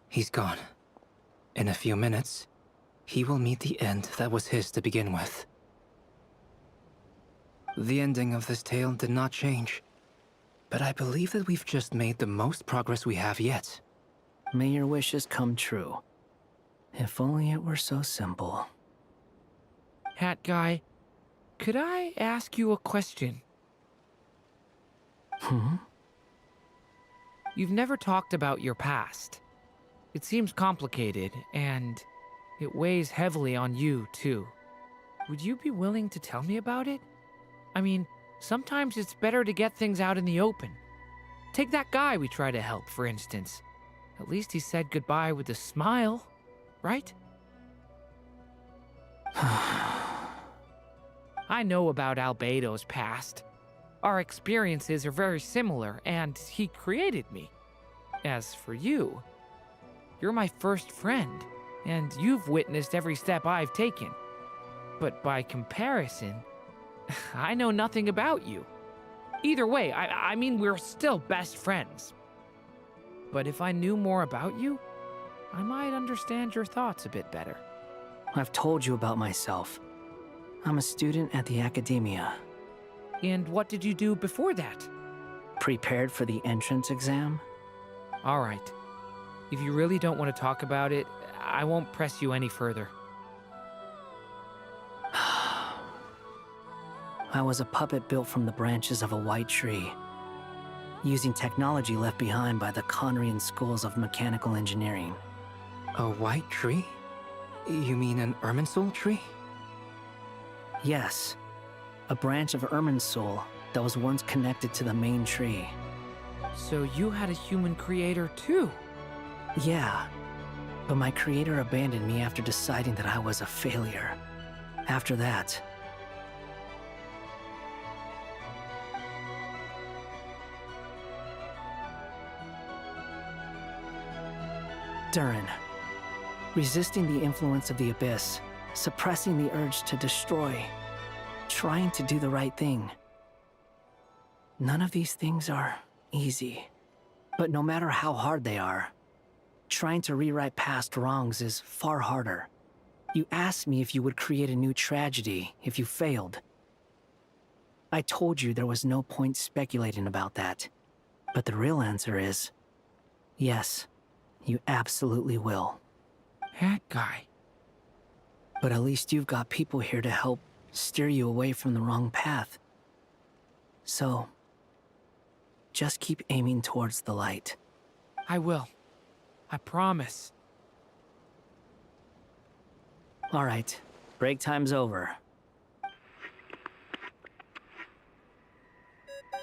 He's gone. In a few minutes, he will meet the end that was his to begin with. The ending of this tale did not change, but I believe that we've just made the most progress we have yet. May your wishes come true. If only it were so simple. Hat guy, could I ask you a question? You've never talked about your past. It seems complicated, and it weighs heavily on you, too. Would you be willing to tell me about it? I mean, sometimes it's better to get things out in the open. Take that guy we try to help, for instance. At least he said goodbye with a smile, right? I know about Albedo's past. Our experiences are very similar, and he created me. As for you, you're my first friend, and you've witnessed every step I've taken. But by comparison, I know nothing about you. Either way, I mean, we're still best friends. But if I knew more about you, I might understand your thoughts a bit better. I've told you about myself. I'm a student at the academia. And what did you do before that? Prepared for the entrance exam? All right. If you really don't want to talk about it, I won't press you any further. I was a puppet built from the branches of a white tree, using technology left behind by the Conrian schools of mechanical engineering. A white tree? You mean an Irminsul tree? Yes. A branch of Irminsul that was once connected to the main tree. So you had a human creator too? Yeah. But my creator abandoned me after deciding that I was a failure. After that, Durin. Resisting the influence of the Abyss, suppressing the urge to destroy. trying to do the right thing. None of these things are easy. But no matter how hard they are, trying to rewrite past wrongs is far harder. You asked me if you would create a new tragedy if you failed. I told you there was no point speculating about that. But the real answer is, yes, you absolutely will. That guy. But at least you've got people here to help steer you away from the wrong path. So, just keep aiming towards the light. I will. I promise. All right, break time's over.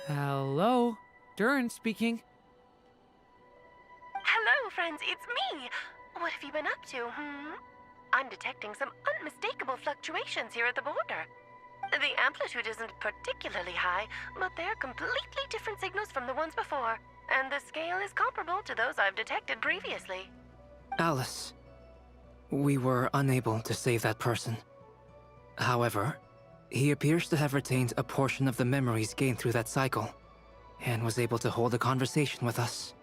Hello? Durin speaking. Hello, friends, it's me. What have you been up to, I'm detecting some unmistakable fluctuations here at the border. The amplitude isn't particularly high, but they're completely different signals from the ones before, and the scale is comparable to those I've detected previously. Alice, we were unable to save that person. However, he appears to have retained a portion of the memories gained through that cycle, and was able to hold a conversation with us.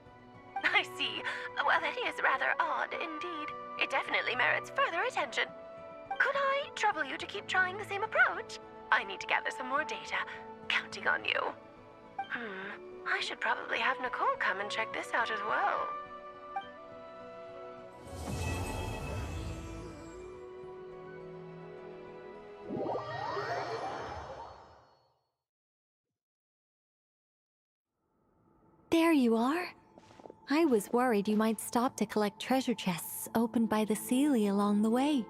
I see. Well, that is rather odd indeed. It definitely merits further attention. Could I trouble you to keep trying the same approach? I need to gather some more data. Counting on you. I should probably have Nicole come and check this out as well. There you are. I was worried you might stop to collect treasure chests opened by the Seelie along the way.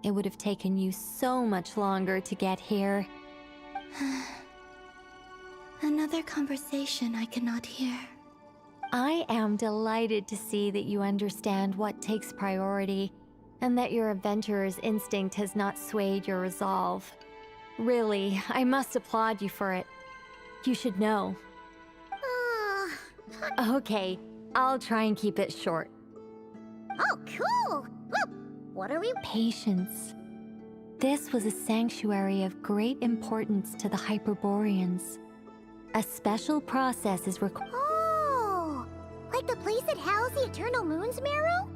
It would have taken you so much longer to get here. Another conversation I cannot hear. I am delighted to see that you understand what takes priority, and that your adventurer's instinct has not swayed your resolve. Really, I must applaud you for it. You should know. Okay, I'll try and keep it short. Oh, cool! What are we? Patience. This was a sanctuary of great importance to the Hyperboreans. A special process is required. Oh! Like the place that housed the Eternal Moon's marrow?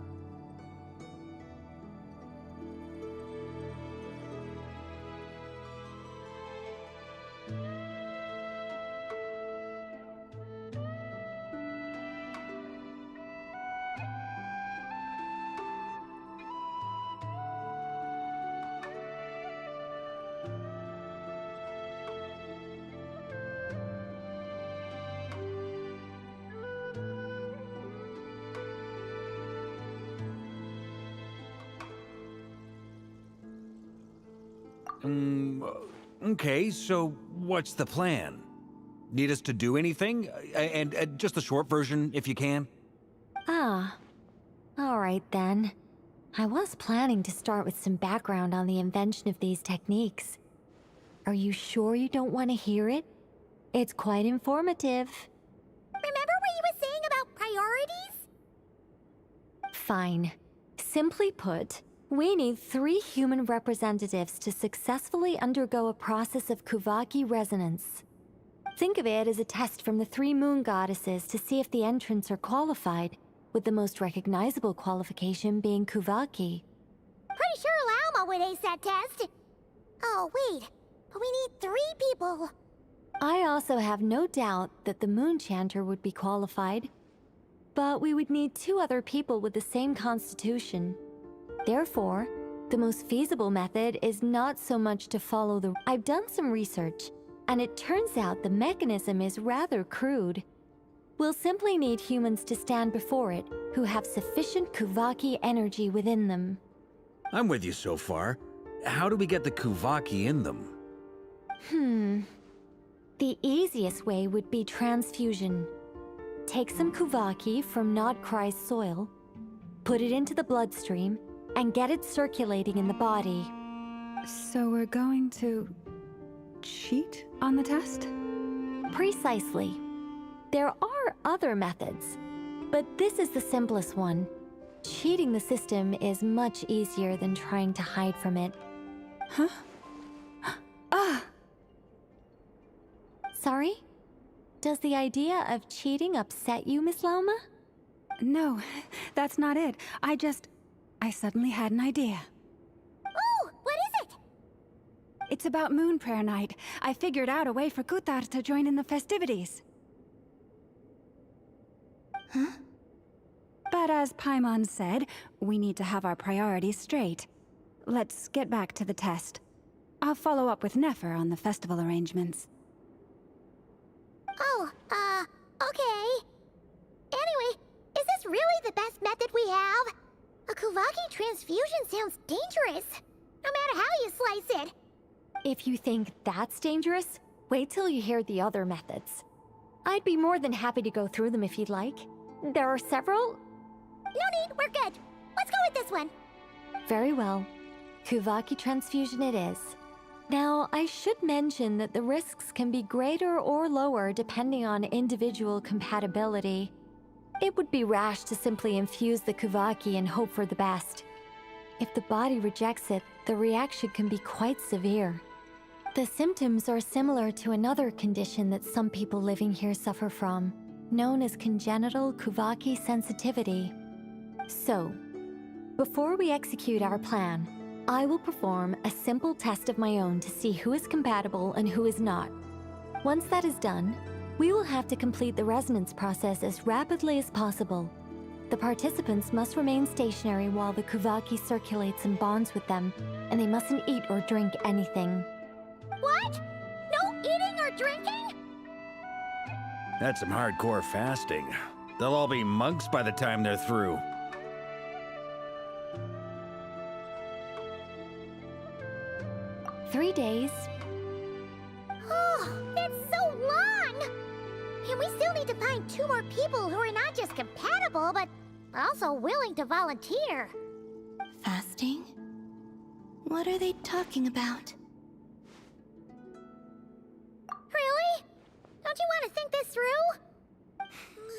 Okay, so what's the plan? Need us to do anything? And just the short version, if you can. Ah. Alright then. I was planning to start with some background on the invention of these techniques. Are you sure you don't want to hear it? It's quite informative. Remember what you were saying about priorities? Fine. Simply put, we need 3 human representatives to successfully undergo a process of Kuvaki resonance. Think of it as a test from the 3 moon goddesses to see if the entrants are qualified, with the most recognizable qualification being Kuvaki. Pretty sure Lauma would ace that test. Oh, wait. But we need 3 people. I also have no doubt that the Moon Chanter would be qualified. But we would need 2 other people with the same constitution. Therefore, the most feasible method is not so much to follow the... I've done some research, and it turns out the mechanism is rather crude. We'll simply need humans to stand before it, who have sufficient Kuvaki energy within them. I'm with you so far. How do we get the Kuvaki in them? The easiest way would be transfusion. Take some Kuvaki from Nodcry's soil, put it into the bloodstream, and get it circulating in the body. So we're going to cheat on the test? Precisely. There are other methods, but this is the simplest one. Cheating the system is much easier than trying to hide from it. Huh? Ah! Sorry? Does the idea of cheating upset you, Miss Lauma? No, that's not it. I suddenly had an idea. Oh, what is it? It's about Moon Prayer Night. I figured out a way for Kutar to join in the festivities. Huh? But as Paimon said, we need to have our priorities straight. Let's get back to the test. I'll follow up with Nefer on the festival arrangements. Oh, okay. Anyway, is this really the best method we have? A Kuvaki transfusion sounds dangerous, no matter how you slice it. If you think that's dangerous, wait till you hear the other methods. I'd be more than happy to go through them if you'd like. There are several. No need, we're good. Let's go with this one. Very well. Kuvaki transfusion it is. Now, I should mention that the risks can be greater or lower depending on individual compatibility. It would be rash to simply infuse the Kuvaki and hope for the best. If the body rejects it, the reaction can be quite severe. The symptoms are similar to another condition that some people living here suffer from, known as congenital Kuvaki sensitivity. So, before we execute our plan, I will perform a simple test of my own to see who is compatible and who is not. Once that is done, we will have to complete the resonance process as rapidly as possible. The participants must remain stationary while the Kuvaki circulates and bonds with them, and they mustn't eat or drink anything. What? No eating or drinking? That's some hardcore fasting. They'll all be monks by the time they're through. "3 days. Oh, that's so long! And we still need to find 2 more people who are not just compatible, but also willing to volunteer. Fasting? What are they talking about? Really? Don't you want to think this through?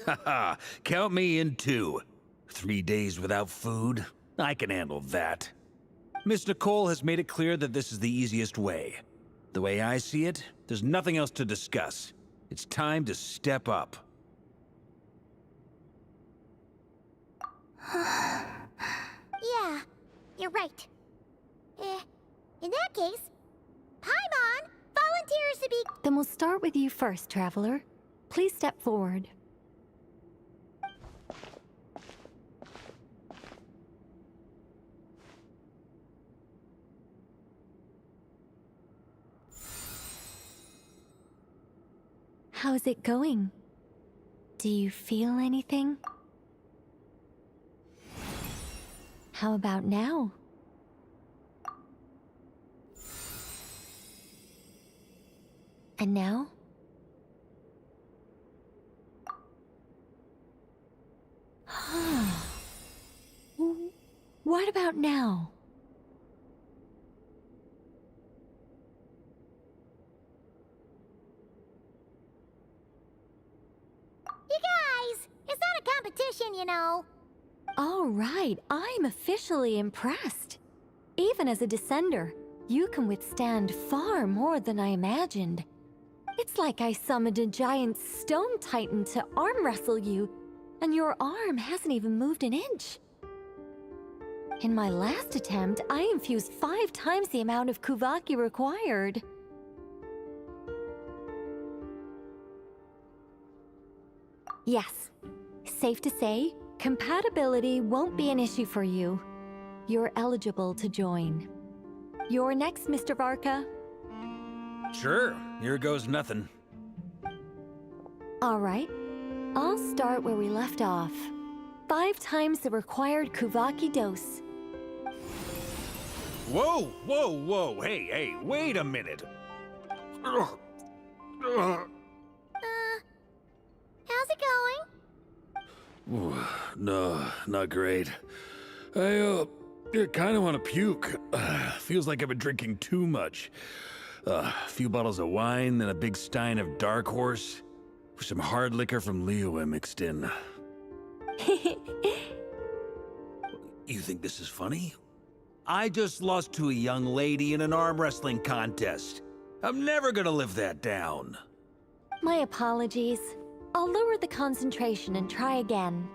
Haha, count me in too. 3 days without food? I can handle that. Miss Nicole has made it clear that this is the easiest way. The way I see it, there's nothing else to discuss. It's time to step up. Yeah, you're right. In that case, Paimon volunteers to be... Then we'll start with you first, Traveler. Please step forward. How's it going? Do you feel anything? How about now? And now? What about now? You guys, it's not a competition, you know. All right, I'm officially impressed. Even as a descender, you can withstand far more than I imagined. It's like I summoned a giant stone titan to arm wrestle you, and your arm hasn't even moved an inch. In my last attempt, I infused 5 times the amount of Kuvaki required. Yes, safe to say, compatibility won't be an issue for you. You're eligible to join. You're next, Mr. Varka. Sure, here goes nothing. All right, I'll start where we left off. 5 times the required Kuvaki dose. Whoa, whoa, whoa, hey, wait a minute. How's it going? Ooh, no, not great. I kind of want to puke. Feels like I've been drinking too much. A few bottles of wine, then a big stein of Dark Horse, with some hard liquor from Liyue mixed in. You think this is funny? I just lost to a young lady in an arm wrestling contest. I'm never gonna live that down. My apologies. I'll lower the concentration and try again.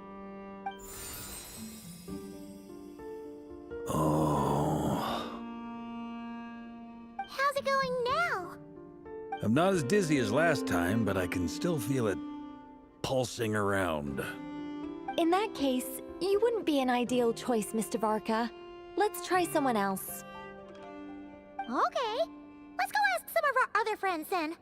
Oh. How's it going now? I'm not as dizzy as last time, but I can still feel it pulsing around. In that case, you wouldn't be an ideal choice, Mr. Varka. Let's try someone else. Okay. Let's go ask some of our other friends then.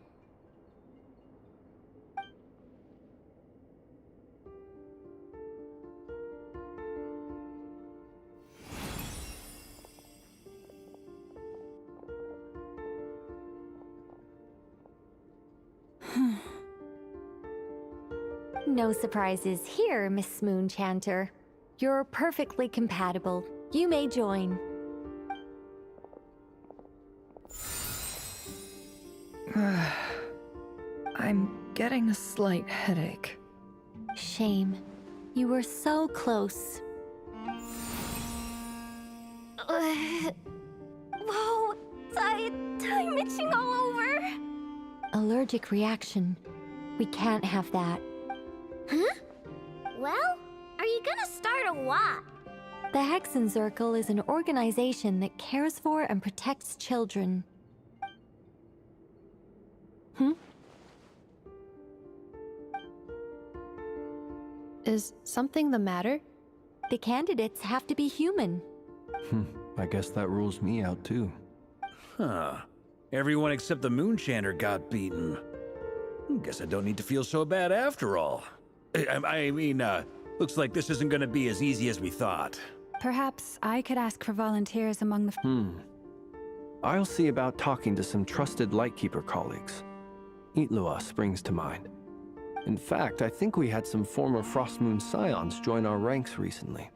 No surprises here, Miss Moonchanter. You're perfectly compatible. You may join. I'm getting a slight headache. Shame. You were so close. Whoa, I'm itching all over. Allergic reaction. We can't have that. Huh? Well, are you gonna start a what? The Hexenzirkel is an organization that cares for and protects children. Is something the matter? The candidates have to be human. I guess that rules me out too. Huh. Everyone except the Moonchanter got beaten. Guess I don't need to feel so bad after all. I mean, looks like this isn't gonna be as easy as we thought. Perhaps I could ask for volunteers among the... I'll see about talking to some trusted Lightkeeper colleagues. Itlua springs to mind. In fact, I think we had some former Frostmoon Scions join our ranks recently.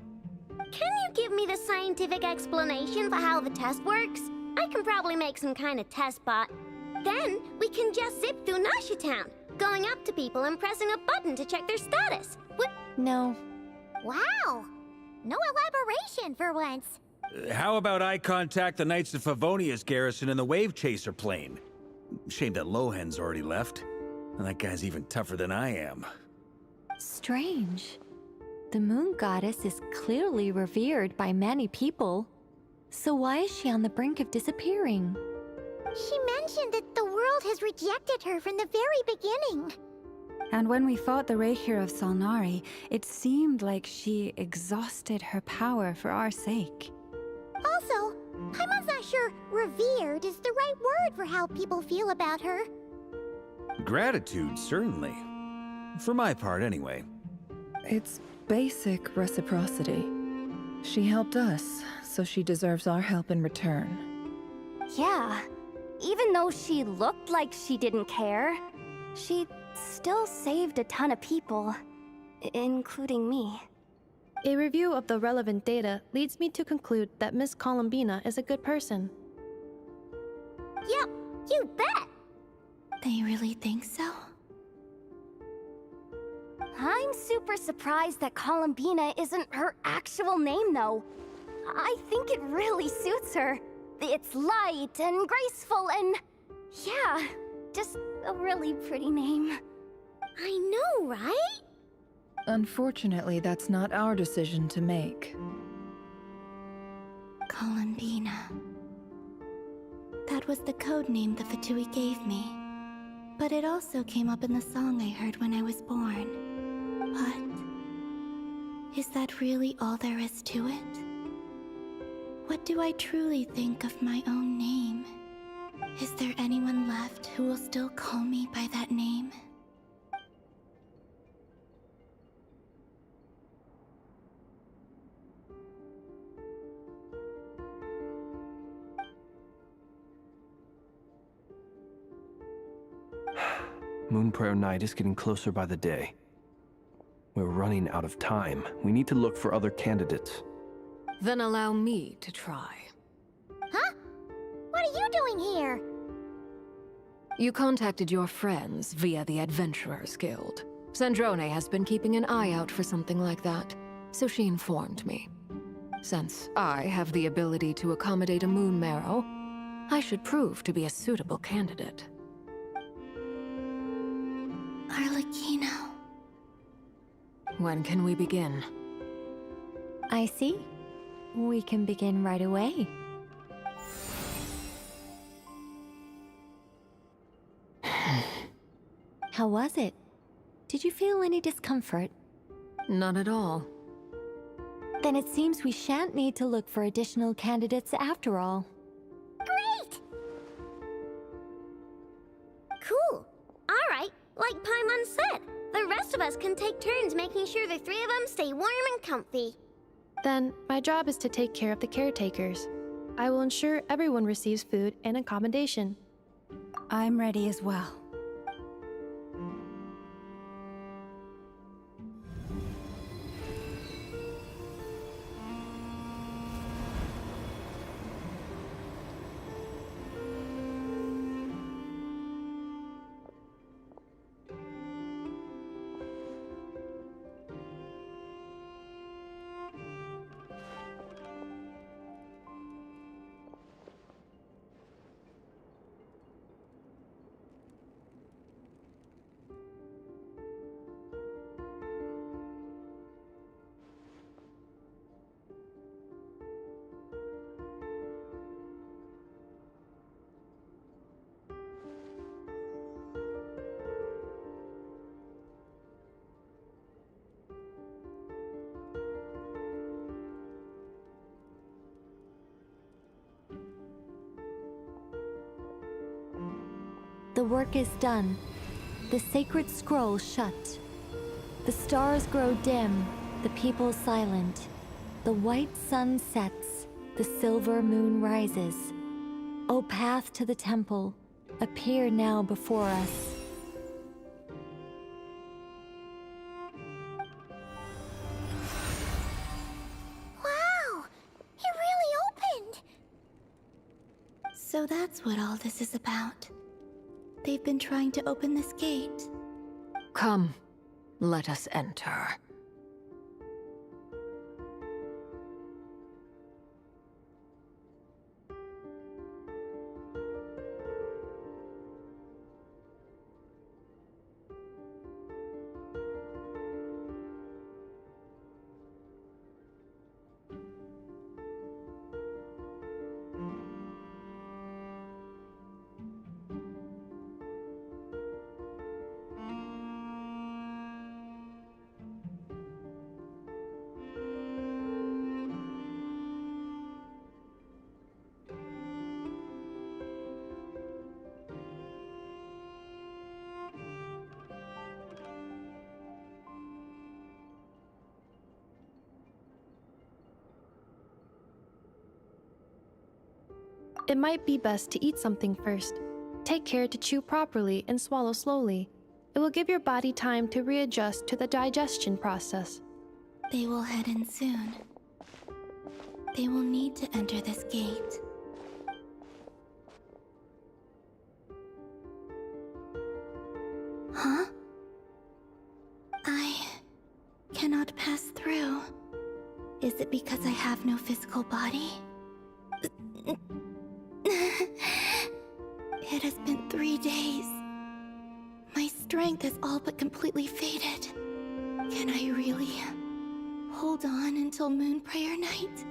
Can you give me the scientific explanation for how the test works? I can probably make some kind of test bot. Then we can just zip through Nasha Town, going up to people and pressing a button to check their status. What? No. Wow! No elaboration for once. How about I contact the Knights of Favonia's garrison in the Wave Chaser plane? Shame that Lohan's already left. That guy's even tougher than I am. Strange. The moon goddess is clearly revered by many people. So why is she on the brink of disappearing? She mentioned that the world has rejected her from the very beginning. And when we fought the Raihir of Salnari, it seemed like she exhausted her power for our sake. Also, I'm not sure revered is the right word for how people feel about her. Gratitude, certainly. For my part, anyway. It's basic reciprocity. She helped us, so she deserves our help in return. Yeah. Even though she looked like she didn't care, she still saved a ton of people, including me. A review of the relevant data leads me to conclude that Miss Columbina is a good person. Yep, you bet! They really think so? I'm super surprised that Columbina isn't her actual name, though. I think it really suits her. It's light and graceful and... yeah, just a really pretty name. I know, right? Unfortunately, that's not our decision to make. Columbina. That was the code name the Fatui gave me. But it also came up in the song I heard when I was born. But... is that really all there is to it? What do I truly think of my own name? Is there anyone left who will still call me by that name? Moonprayer Night is getting closer by the day. We're running out of time. We need to look for other candidates. Then allow me to try. Huh? What are you doing here? You contacted your friends via the Adventurers Guild. Sandrone has been keeping an eye out for something like that, so she informed me. Since I have the ability to accommodate a moon marrow, I should prove to be a suitable candidate. Kino. When can we begin? I see. We can begin right away. How was it? Did you feel any discomfort? Not at all. Then it seems we shan't need to look for additional candidates after all. Great! Cool. Alright, like Paimon said, the rest of us can take turns making sure the three of them stay warm and comfy. Then, my job is to take care of the caretakers. I will ensure everyone receives food and accommodation. I'm ready as well. The work is done. The sacred scroll shut. The stars grow dim, the people silent. The white sun sets, the silver moon rises. O path to the temple, appear now before us. Wow! It really opened! So that's what all this is about. They've been trying to open this gate. Come, let us enter. It might be best to eat something first. Take care to chew properly and swallow slowly. It will give your body time to readjust to the digestion process. They will head in soon. They will need to enter this gate. Huh? I cannot pass through. Is it because I have no physical body? It has been 3 days. My strength has all but completely faded. Can I really hold on until Moon Prayer Night?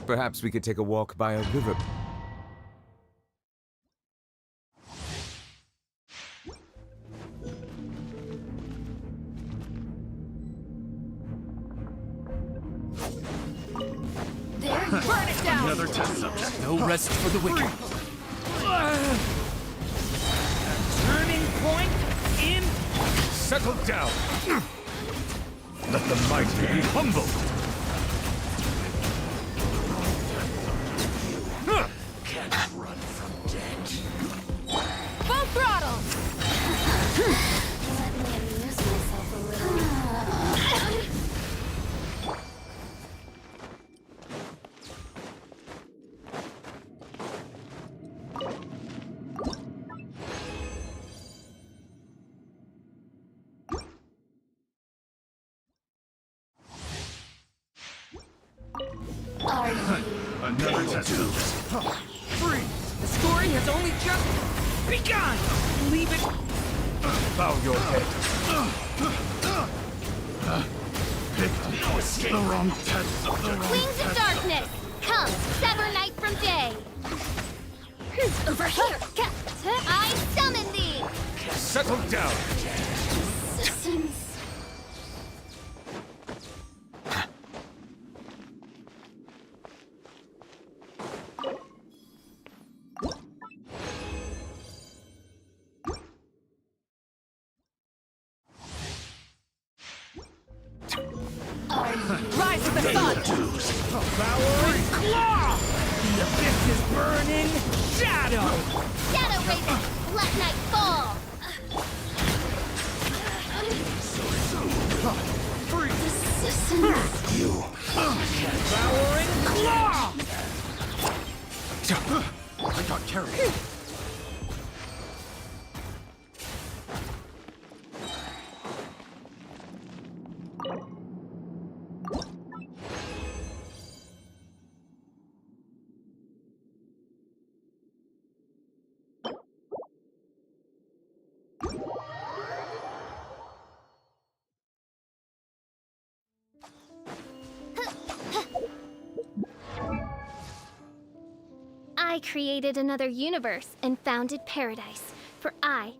Perhaps we could take a walk by a river. Burn it down! Another test subject. No rest for the wicked. Turning point in. Settle down. Let the mighty be humble. Can't run from death. Full throttle! Let me amuse myself a little. Another test subject. Freeze! The story has only just begun! Leave it. Bow your head. Picked the wrong test subject. Wings of darkness! Come, sever night from day! Over here! I summon thee! Settle down. Systems. Rise with the sun! Devouring claw! The abyss is burning shadow! Shadow Raven! Let night fall! The systems. You. Devouring claw! I got carried. I created another universe and founded paradise, for I...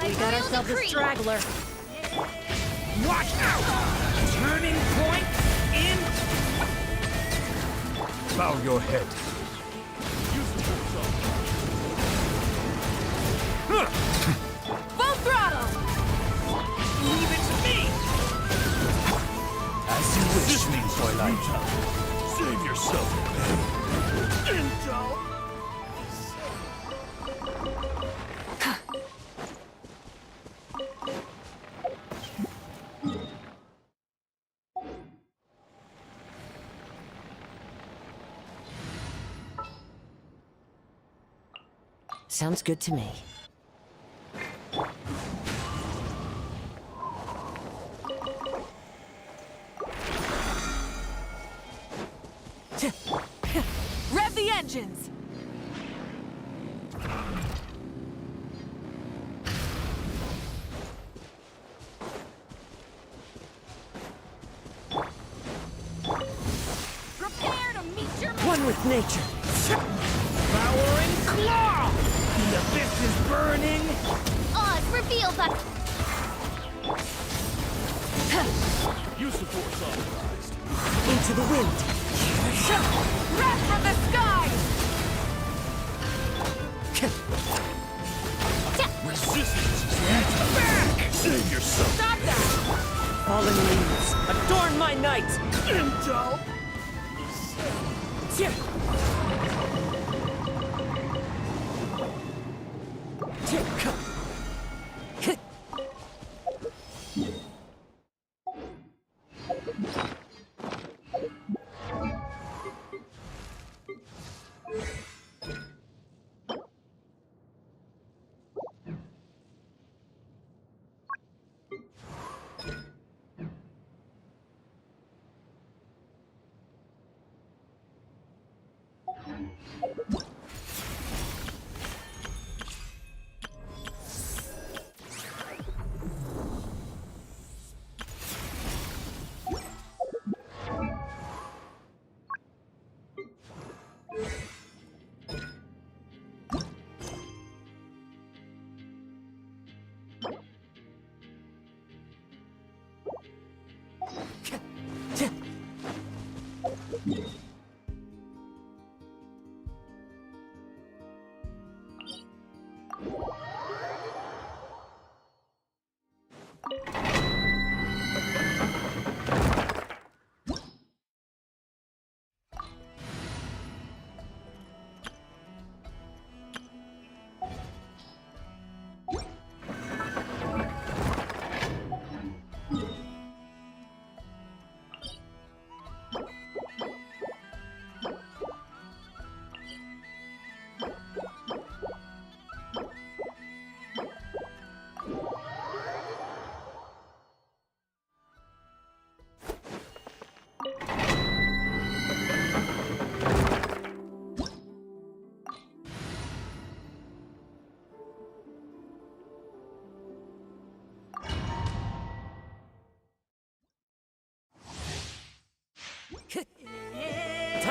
We got ourselves a straggler. Watch out! Turning point in. Bow your head. Full throttle! Leave it to me! As you wish, Twilight. Save yourself. Sounds good to me. Rev the engines! Prepare to meet your One with nature. Devouring claw! The abyss is burning! Oz, reveal the... Use the force authorized. Into the wind. Wrath from the sky! Resistance is back! Save yourself. Stop that! Fallen leaves, adorn my night! Intel!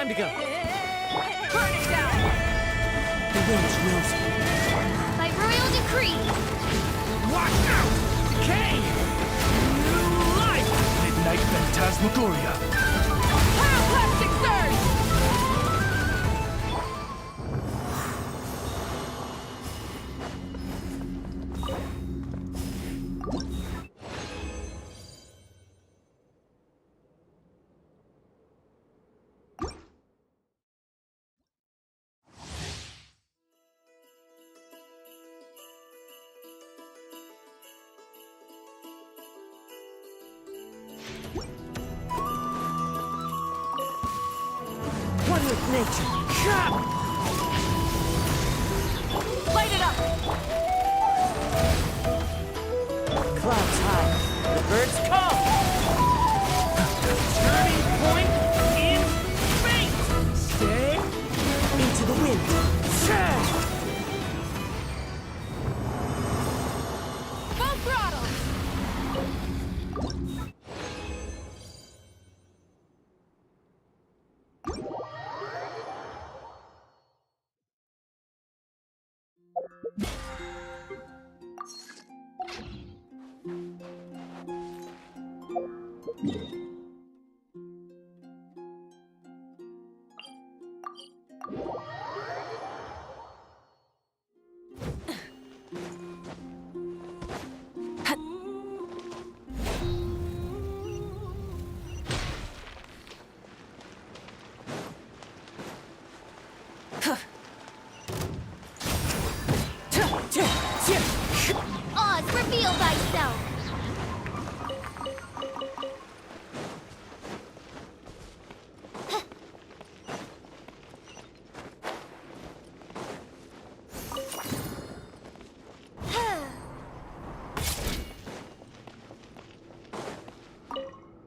Time to go. Burn it down! The winds knows me. By royal decree! Watch out! Decay! New life! Midnight Phantasmagoria! Pyroclastic surge! One with nature. Light it up! Clouds high. The birds come. Turning point in fate! Stay Into the wind. Full throttle! Oz, reveal thyself!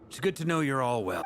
It's good to know you're all well.